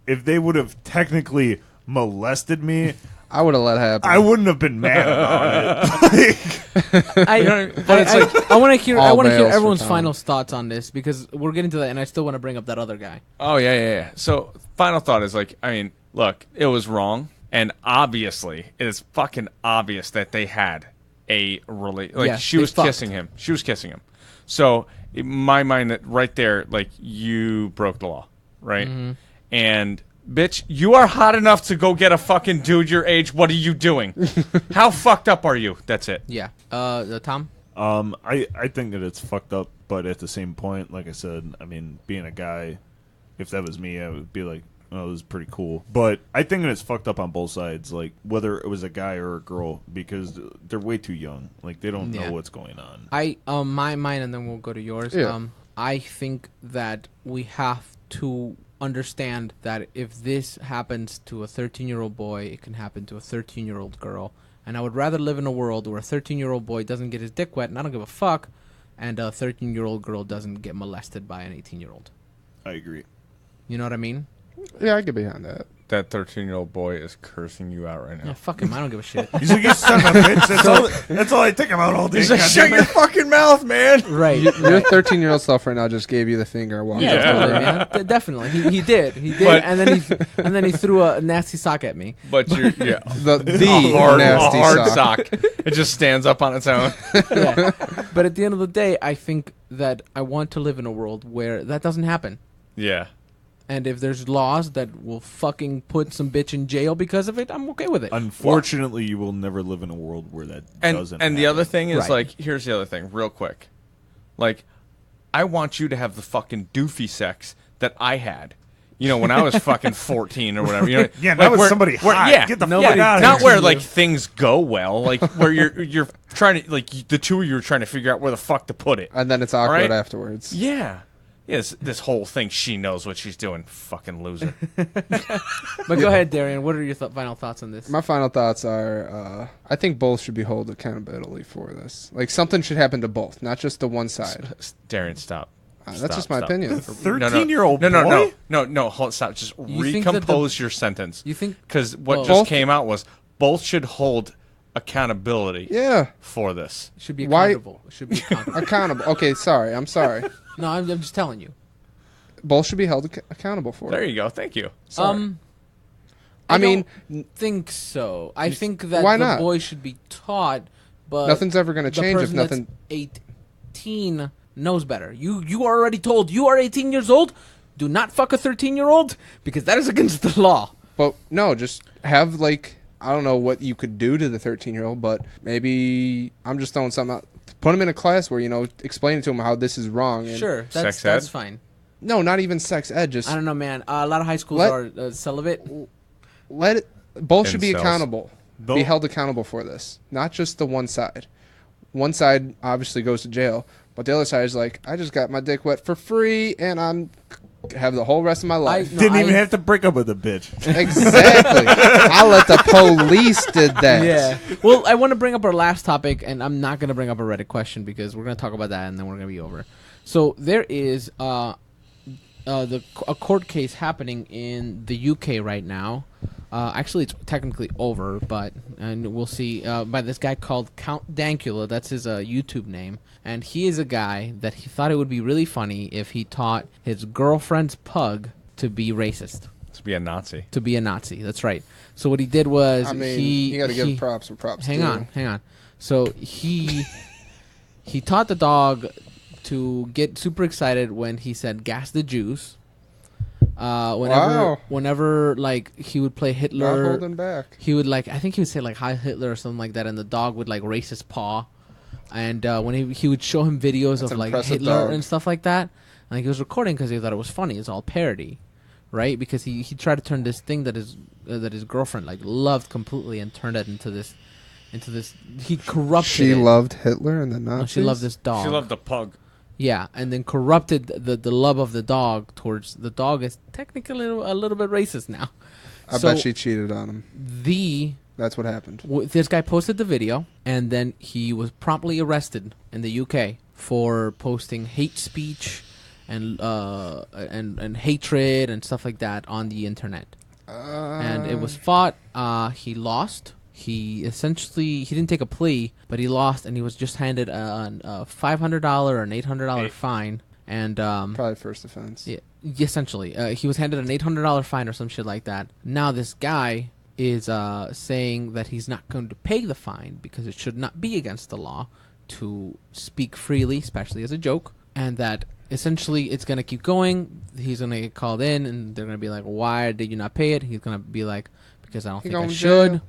if they would have technically molested me,
I would have let it happen.
I wouldn't have been mad about it. Like,
I want to hear. I
all
want to hear
males for
everyone's
Tom.
final thoughts on this because we're getting to that, and I still want to bring up that other guy.
Oh yeah. So final thought is like, I mean, look, it was wrong, and obviously it is fucking obvious that they had a like
Yeah,
she
they
was
fucked.
kissing him. She was kissing him. So in my mind, that right there, like you broke the law, right?
Mm-hmm.
And bitch, you are hot enough to go get a fucking dude your age. What are you doing? How fucked up are you? That's it.
Yeah. Tom.
I think that it's fucked up, but at the same point, like I said, I mean, being a guy, if that was me, I would be like, oh, this is pretty cool. But I think that it's fucked up on both sides, like whether it was a guy or a girl, because they're way too young. Like they don't
Yeah.
know what's going on.
Mine, and then we'll go to yours.
Yeah.
I think that we have to understand that if this happens to a 13-year-old boy, it can happen to a 13-year-old girl. And I would rather live in a world where a 13-year-old boy doesn't get his dick wet, and I don't give a fuck, and a 13-year-old girl doesn't get molested by an 18-year-old.
I agree.
You know what I mean?
Yeah, I get behind that.
That 13-year-old boy is cursing you out right now.
Yeah, fuck him. I don't give a shit.
He's like, you son of a bitch. That's all I think about all day.
He's like, shut your fucking mouth, man.
Right.
Your 13-year-old self right now just gave you the finger and walked
Yeah,
out.
totally, man. Definitely. He did.
But-
and then he threw a nasty sock at me.
But you're
The
hard,
nasty
hard
sock.
It just stands up on its own.
Yeah. But at the end of the day, I think that I want to live in a world where that doesn't happen.
Yeah.
And if there's laws that will fucking put some bitch in jail because of it, I'm okay with it.
Unfortunately, you will never live in a world where that doesn't
And the
happen.
other thing is,
Right.
like, here's the other thing, real quick. Like, I want you to have the fucking doofy sex that I had. You know, when I was fucking 14 or whatever. You know,
Yeah,
like
that was
where-
somebody
where-
hot.
Yeah,
Get the
yeah,
fuck out of
not
here.
where like things go well, like where you're trying to, like, the two of you are trying to figure out where the fuck to put it.
And then it's awkward
Right?
afterwards.
Yeah. Yes, this whole thing, she knows what she's doing. Fucking loser.
But go ahead, Darian. What are your final thoughts on this?
My final thoughts are, I think both should be held accountability for this. Like, something should happen to both, not just the one side.
Darren, stop.
That's
Stop,
just my
stop.
opinion.
13-year-old
No,
boy?
hold, stop. Just
You think that the-
recompose your sentence.
You think
Because what
Well-
just
Both-
came out was both should hold accountability
Yeah,
for this.
it should be
Why-
accountable? It should be accountable.
accountable. Okay, sorry. I'm sorry.
No, I'm just telling you.
Both should be held accountable for
There
it.
you go. Thank you.
Sorry.
I
I mean,
think so. I think that
why
the
not?
boy should be taught, but
nothing's ever going to
the
change if
person
nothing.
that's 18 knows better. You are already told you are 18 years old. Do not fuck a 13-year-old because that is against the law.
But no, just have, like, I don't know what you could do to the 13-year-old, but maybe I'm just throwing something out. Put him in a class where, explain to him how this is wrong. And
Sure, that's
Sex ed?
fine.
No, not even sex ed. Just
I don't know, man. A lot of high schools
Let-
are celibate.
let it. Both should be
Incels.
accountable. Be held accountable for this, not just the one side. One side obviously goes to jail, but the other side is like, I just got my dick wet for free, and I'm have the whole rest of my life.
No,
Didn't even have to break up with a bitch.
Exactly. I'll let the police did that.
Yeah. Well, I want to bring up our last topic, and I'm not going to bring up a Reddit question because we're going to talk about that, and then we're going to be over. So there is a court case happening in the UK right now. Actually, it's technically over, and we'll see. By this guy called Count Dankula. That's his YouTube name, and he is a guy that he thought it would be really funny if he taught his girlfriend's pug to be racist,
To be a Nazi.
to be a Nazi. That's right. So what he did was
I mean,
he
you got to
he-
give props where props.
Hang
due.
on. So he taught the dog to get super excited when he said "gas the Jews."
Wow.
Whenever like he would play
Not
Hitler,
holding back.
he would I think he would say like "Hi Hitler" or something like that, and the dog would like raise his paw. And when he would show him videos
That's
of like
impressive
Hitler
dog.
and stuff like that, and he was recording because he thought it was funny. It's all parody, right? Because he tried to turn this thing that his girlfriend like loved completely and turned it into this. He corrupted.
She
it.
loved Hitler and the Nazis.
No, she loved this dog.
She loved the pug.
Yeah, and then corrupted the love of the dog towards the dog is technically a little bit racist now.
I
So
bet she cheated on him. That's what happened.
This guy posted the video, and then he was promptly arrested in the UK for posting hate speech and hatred and stuff like that on the internet. And it was fought. He lost. He didn't take a plea, but he lost, and he was just handed a $500 or an $800 fine. And
Probably first offense.
yeah, essentially, he was handed an $800 fine or some shit like that. Now this guy is saying that he's not going to pay the fine because it should not be against the law to speak freely, especially as a joke, and that essentially it's going to keep going. He's going to get called in, and they're going to be like, "Why did you not pay it?" He's going to be like, "Because I don't think I
going to
should."
jail.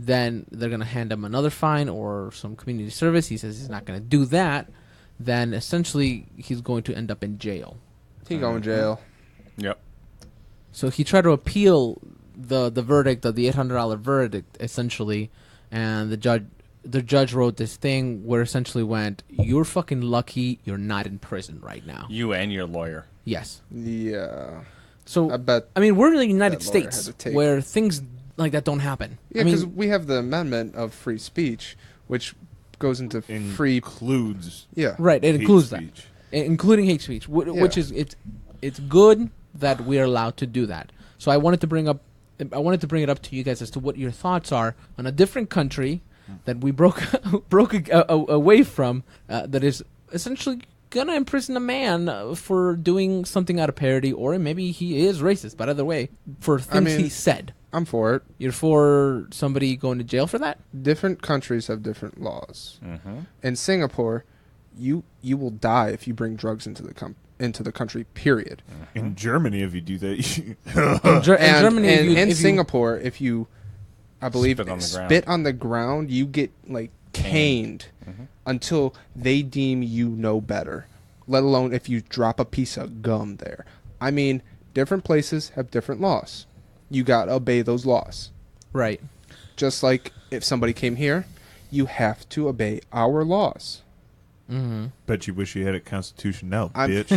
Then they're going to hand him another fine or some community service. He says he's not going to do that. Then essentially he's going to end up in jail.
He going to jail.
Yep.
So he tried to appeal the verdict of the $800 verdict essentially, and the judge wrote this thing where essentially went, "You're fucking lucky you're not in prison right now."
You and your lawyer.
Yes.
Yeah.
So
I bet.
I mean, we're in the United
that lawyer had
States
to take-
where things like that don't happen.
Yeah,
I mean,
because we have the amendment of free speech, which goes into free.
Includes
Yeah.
right, it
hate
includes that.
speech.
Including hate speech, which
Yeah.
is it's good that we are allowed to do that. So I wanted to bring up I wanted to bring it up to you guys as to what your thoughts are on a different country that we broke away from that is essentially gonna imprison a man for doing something out of parody, or maybe he is racist. But either way, for things he said.
I'm for it.
You're for somebody going to jail for that?
Different countries have different laws.
Mm-hmm.
In Singapore, you will die if you bring drugs into the country. Period.
In Germany, if you do that,
In Germany,
in Singapore, if you, I believe,
Spit
on the ground, you get like caned until they deem you no better. Let alone if you drop a piece of gum there. I mean, different places have different laws. You gotta obey those laws.
right.
Just like if somebody came here, you have to obey our laws.
Mm-hmm.
bet you wish you had a constitution now,
I'm-
bitch.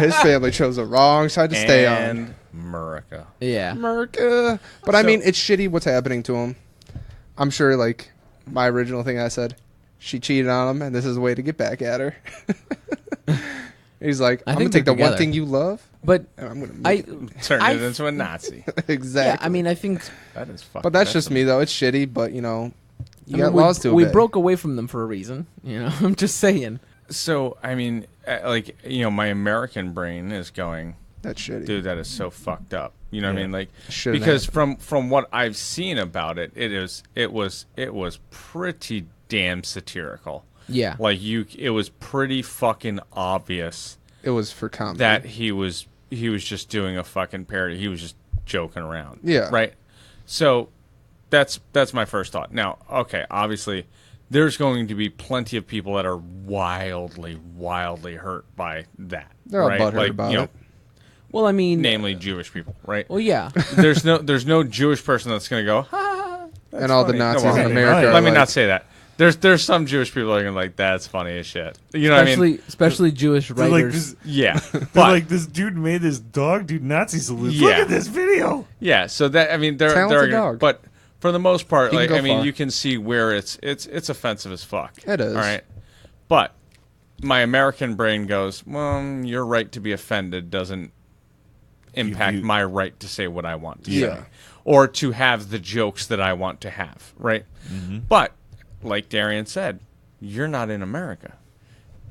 His family chose the wrong side to stay on.
And America.
Yeah.
America. But I mean, it's shitty what's happening to him. I'm sure, like, my original thing I said, she cheated on him, and this is a way to get back at her. He's like,
I
I'm
think
going to take the
they're
one
together.
thing you love,
But
and I'm going to
I,
make it.
Turn
I-
it into a Nazi.
Exactly.
yeah, I mean, I think
That is fucking.
but that's just me, though. It's shitty, but, you know, you
I
got
mean,
laws to
we
obey.
broke away from them for a reason. You know, I'm just saying.
So I mean, like my American brain is going,
That's shitty.
dude, that is so fucked up. You know what I
Yeah.
mean? Like
Shouldn't
because
happen.
from what I've seen about it, it was pretty damn satirical.
Yeah.
Like it was pretty fucking obvious
It was for comedy.
that he was just doing a fucking parody. He was just joking around.
Yeah.
Right. So that's my first thought. Now, okay, obviously, there's going to be plenty of people that are wildly hurt by that.
They're all
right?
butthurt
like,
about
you know,
it.
Well, I mean,
namely Jewish people, right?
well, yeah.
There's no Jewish person that's going to go, ha, that's
And all the
funny."
Nazis
well,
in
right.
America
Let
are
Let me
like,
not say that. There's some Jewish people that are going to like, that's funny as shit. You know what I mean?
Especially Jewish
They're like
writers.
this.
Yeah.
They're
But
like this dude made this dog dude Nazi salute. Look
Yeah.
at this video.
yeah, so that I mean they're
Talented dog.
but for the most part,
He can
like
go
I mean,
far.
you can see where it's offensive as fuck.
It is.
All right. But my American brain goes, well, your right to be offended doesn't impact
you-
my right to say what I want to
Yeah.
say. Or to have the jokes that I want to have, right? But, like Darian said, you're not in America.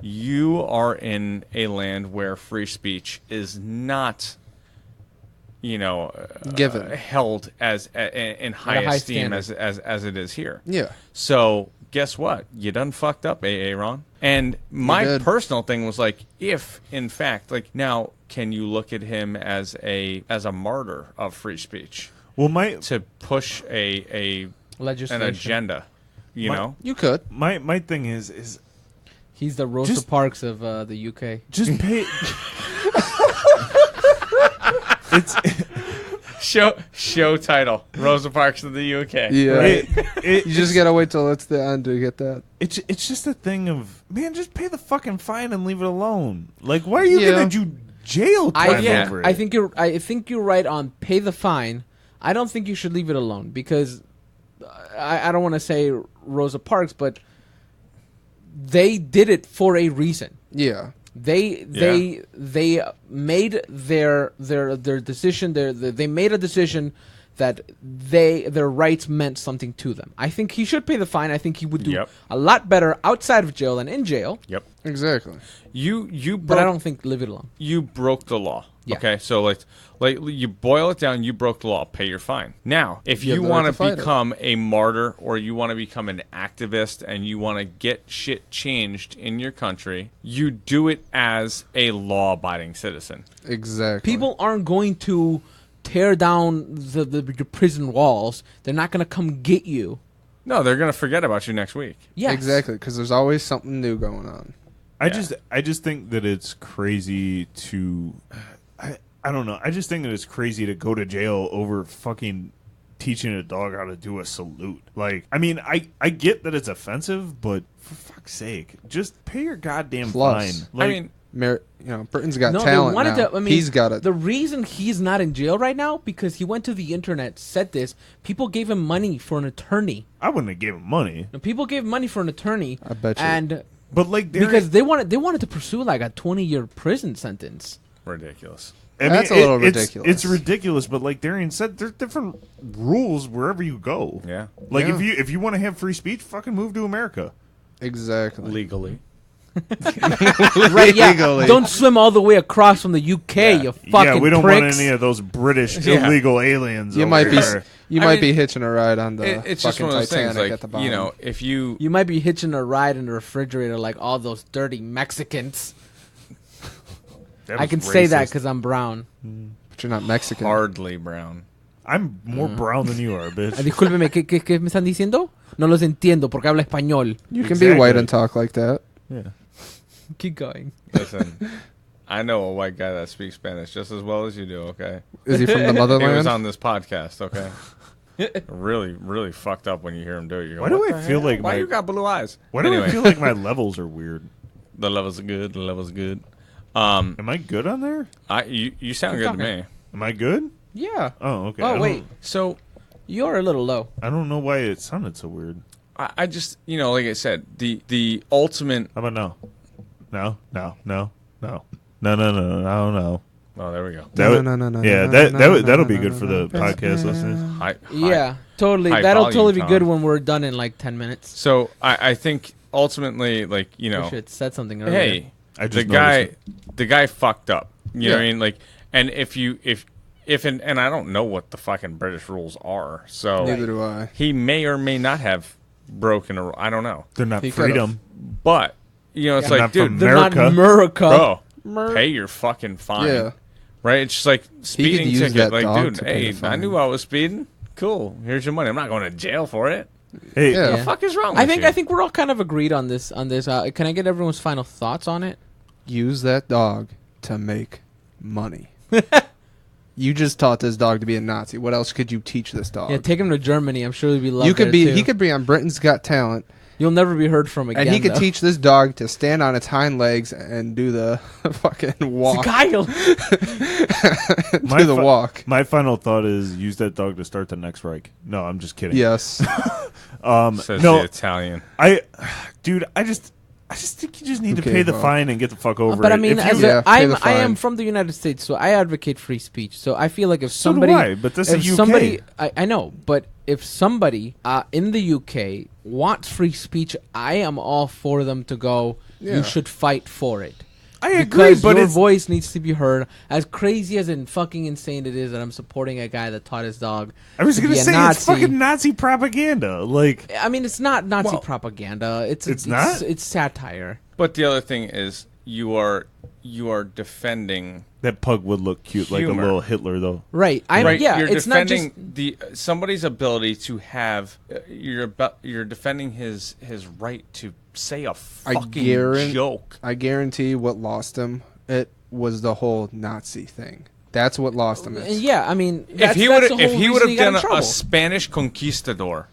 You are in a land where free speech is not,
Given.
held as in high
high
esteem
standard.
as it is here.
Yeah.
So guess what? You done fucked up, Ron. And my
did.
personal thing was like, if in fact, like now, can you look at him as a martyr of free speech
Well, my
to push an
legislation.
agenda? You
My-
know,
You could.
my thing is
He's the Rosa
Just-
Parks of the UK.
just pay. It's
show title: Rosa Parks of the UK.
Yeah.
it,
You just gotta wait till it's the end to get that.
it's just a thing of, man, just pay the fucking fine and leave it alone. Like, why are you
Yeah.
gonna do jail time over it?
I think you're right on pay the fine. I don't think you should leave it alone because I don't want to say Rosa Parks, but they did it for a reason.
Yeah.
They made their decision. They made a decision that their rights meant something to them. I think he should pay the fine. I think he would do
Yep.
a lot better outside of jail than in jail.
Yep.
Exactly.
You
But I
broke,
don't think leave it alone.
you broke the law.
Yeah.
Okay, so like you boil it down, you broke the law. Pay your fine. Now, if
You have
you
the right
want
to
to
fight it.
become a martyr or you want to become an activist and you want to get shit changed in your country, you do it as a law-abiding citizen.
Exactly.
People aren't going to tear down the prison walls. They're not going to come get you.
No, they're gonna forget about you next week.
Yes.
Exactly, because there's always something new going on.
I just think that it's crazy to I don't know. I just think that it's crazy to go to jail over fucking teaching a dog how to do a salute. Like, I mean, I get that it's offensive, but for fuck's sake, just pay your goddamn
Plus,
fine. Like,
I mean,
Britain's got
No,
talent
they wanted
now.
to. I mean,
He's got it.
The reason he's not in jail right now because he went to the internet, said this. People gave him money for an attorney.
I wouldn't have given him money,
And people gave money for an attorney.
I bet you.
And
but like,
because they wanted to pursue like a 20-year prison sentence.
ridiculous.
I
That's
mean,
a little
it's
ridiculous.
It's ridiculous, but like Darian said, there's different rules wherever you go.
Yeah.
Like
Yeah.
if you want to have free speech, fucking move to America.
Exactly.
Legally.
Right, yeah.
Legally.
Don't swim all the way across from the UK, you fucking
Yeah, we don't
pricks.
want any of those British
Yeah.
illegal aliens.
You
over
might be
here.
you
I
might
mean,
be hitching a ride on the
It's just
fucking
one of those
Titanic
things, like,
at the bottom.
you know, if you...
You might be hitching a ride in the refrigerator like all those dirty Mexicans.
That
I
was
can say that
racist.
because I'm brown.
But you're not Mexican.
Hardly brown.
I'm more brown than you are,
Ah,
bitch.
discúlpeme, ¿qué me están diciendo? No los entiendo porque habla español.
You can be white
Exactly.
and talk like that.
Yeah.
Keep going.
Listen, I know a white guy that speaks Spanish just as well as you do, okay?
Is he from the
He
motherland?
was on this podcast, okay? Really, really fucked up when you hear him do it. You go,
Why do
"What
I
the
feel
hell?
like
Why
my-
you got blue eyes?
Why do
Anyway,
I feel like my levels are weird?
the levels are good. The levels are good.
Am I good on there?
You sound good to me.
Am I good?
Yeah.
Oh, okay. I
Oh,
don't-
wait.
So
You're a little low.
I don't know why it sounded so weird.
I just, you know, like I said, the ultimate.
How about now? No. No.
Oh, there we go.
That would, yeah, that'll be good for the podcast listeners.
Yeah, totally.
high
That'll
volume,
totally be good
Tom.
when we're done in like 10 minutes.
So I think ultimately, like, you
I
know,
should have said something earlier.
hey,
I
the
just
guy,
noticed
the guy fucked up. You know what I
Yeah.
mean? Like, and if and I don't know what the fucking British rules are, so
Neither do I.
he may or may not have broken a rule. I don't know,
They're not
He could've.
freedom.
but you know, it's
They're
like,
not
dude,
from
They're not
America.
America.
bro, pay your fucking fine.
Yeah.
Right? It's just like speeding
use
ticket.
that
Like,
dog
dude,
to pay
hey,
the
I
fine.
knew I was speeding. Cool. Here's your money. I'm not going to jail for it.
Hey,
Yeah.
The fuck is wrong with you?
I think we're all kind of agreed on this. Can I get everyone's final thoughts on it?
Use that dog to make money. You just taught this dog to be a Nazi. What else could you teach this dog?
Yeah, take him to Germany. I'm sure he'd be loved.
you could
there,
be.
too.
He could be on Britain's Got Talent,
You'll never be heard from again.
and he could
though.
teach this dog to stand on its hind legs and do the fucking walk.
Kyle.
do the
fi-
walk.
My final thought is use that dog to start the next Reich. No, I'm just kidding.
Yes.
Says
no,
the Italian.
Dude, I just think you just need to
Okay,
pay the
well.
fine and get the fuck over
But
it.
I mean,
If you-
as
Yeah, pay the
I am
fine.
from the United States, so I advocate free speech. So I feel like if
So do
somebody,
I, but this
if
is UK.
somebody, I know, but if somebody in the UK wants free speech, I am all for them to go.
Yeah.
You should fight for it.
I agree,
Because
but
your
it's
voice needs to be heard. As crazy as and fucking insane it is that I'm supporting a guy that taught his dog.
I was
to
gonna
be a
say
Nazi.
it's fucking Nazi propaganda. Like
I mean, it's not Nazi
Well,
propaganda.
it's not?
It's satire.
But the other thing is, you are defending.
that pug would look cute, like a
Humor.
little Hitler, though.
Right. I'm
Right,
yeah.
you're
It's not
defending
just
the somebody's ability to have. You're defending his right to say a fucking joke.
I guarantee what lost him it was the whole Nazi thing. That's what lost him. It.
yeah. I mean,
If he would have done a Spanish conquistador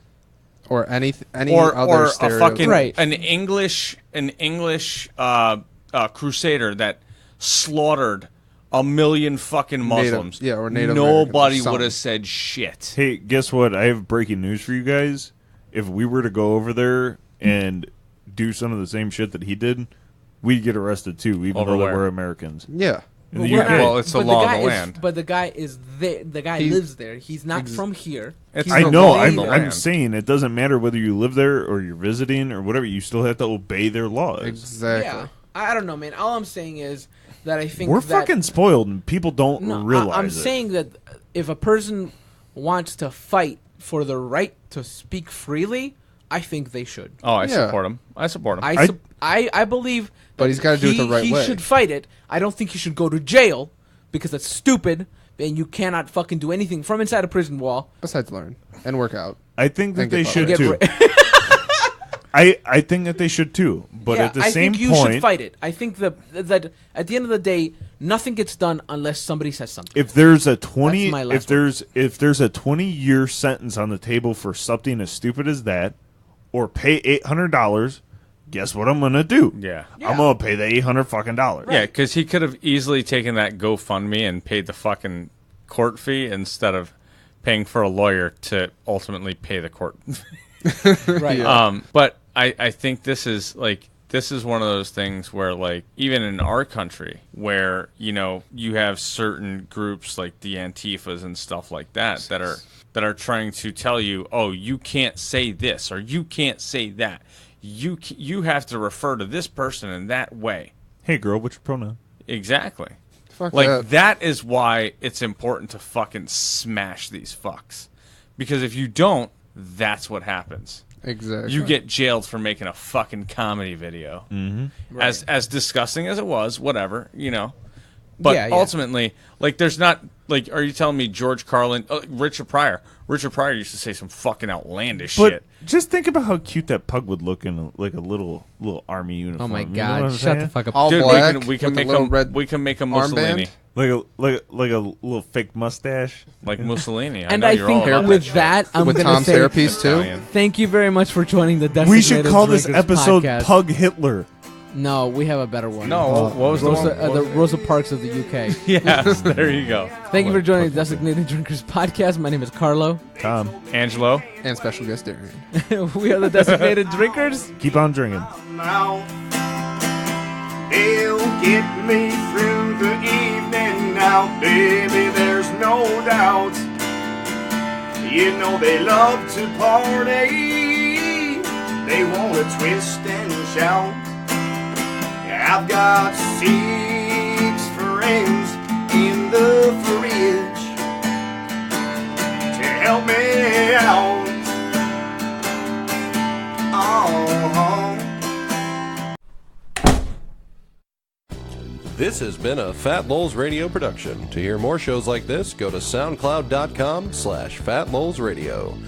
Or any
or
other
a
stereotype.
fucking
Right.
an English crusader that slaughtered 1 million fucking Muslims,
yeah, or Native
nobody
Americans,
would have
something.
said shit.
Hey, guess what? I have breaking news for you guys. If we were to go over there and do some of the same shit that he did, we'd get arrested too, even
Over
though
where?
we're Americans.
Yeah.
In the
We're
UK.
not-
Well, it's the
but
law of
guy
the
is-
land.
But the guy is there. The guy
He-
lives there. He's not from here.
It's
He's
I
the
know.
law of
I'm,
the
I'm
land.
saying it doesn't matter whether you live there or you're visiting or whatever. You still have to obey their laws.
Exactly.
Yeah. I don't know, man. All I'm saying is that I think
We're
that,
fucking spoiled, and people don't
No,
realize
I'm
it.
saying that if a person wants to fight for the right to speak freely, I think they should.
Oh, I
Yeah.
support him. I support him.
I believe.
But
that
he's gotta do it the right
he
way.
should fight it. I don't think he should go to jail because that's stupid, and you cannot fucking do anything from inside a prison wall.
Besides learn and work out.
I think that
And
they
get
should
Get
too.
ri-
I think that they should too. But
Yeah,
at the
I
same
think you
point,
should fight it. I think that at the end of the day, nothing gets done unless somebody says something.
if there's a 20
That's my last
if there's a 20-year sentence on the table for something as stupid as that, or pay $800, guess what I'm gonna do?
yeah.
I'm gonna pay the $800 fucking dollars.
Yeah, because he could have easily taken that GoFundMe and paid the fucking court fee instead of paying for a lawyer to ultimately pay the court.
Right.
Yeah.
But I think this this is one of those things where, like, even in our country, where, you know, you have certain groups like the Antifas and stuff like that that are trying to tell you, oh, you can't say this or you can't say that. You have to refer to this person in that way.
Hey, girl, what's your pronoun?
Exactly.
Fuck
Like,
that.
that is why it's important to fucking smash these fucks. Because if you don't, that's what happens.
Exactly.
You get jailed for making a fucking comedy video. Mm-hmm. As disgusting as it was, whatever, you know. But
Yeah, yeah.
ultimately, like, there's not, like, are you telling me George Carlin, Richard Pryor used to say some fucking outlandish
But
shit.
just think about how cute that pug would look in a little army uniform.
Oh my
You know
God!
what I'm
Shut the
saying?
fuck up.
All
Dude,
black
we can
with
make
a little
him.
red
We can make him
armband.
Mussolini,
Like a little fake mustache.
like Mussolini.
And
know
I
you're all
think
about
with
that shit.
that, I'm
with
gonna
Tom's
say
hairpiece too.
Italian.
thank you very much for joining the Designated
We should call this
Drinkers
episode
podcast.
Pug Hitler.
No, we have a better one.
No, what was the
Rosa,
one?
the Rosa Parks of the UK.
Yes, there you go.
Thank you for joining the Designated Drinkers podcast. My name is Carlo.
Tom,
Angelo.
And special guest Darian.
We are the Designated Drinkers.
keep on drinking.
mouth. They'll get me through the evening now, baby, there's no doubt. You know they love to party, they want to twist and shout. I've got 6 friends in the fridge to help me out. Oh.
This has been a Fat Lowell's Radio production. To hear more shows like this, go to soundcloud.com/FatLowellsRadio.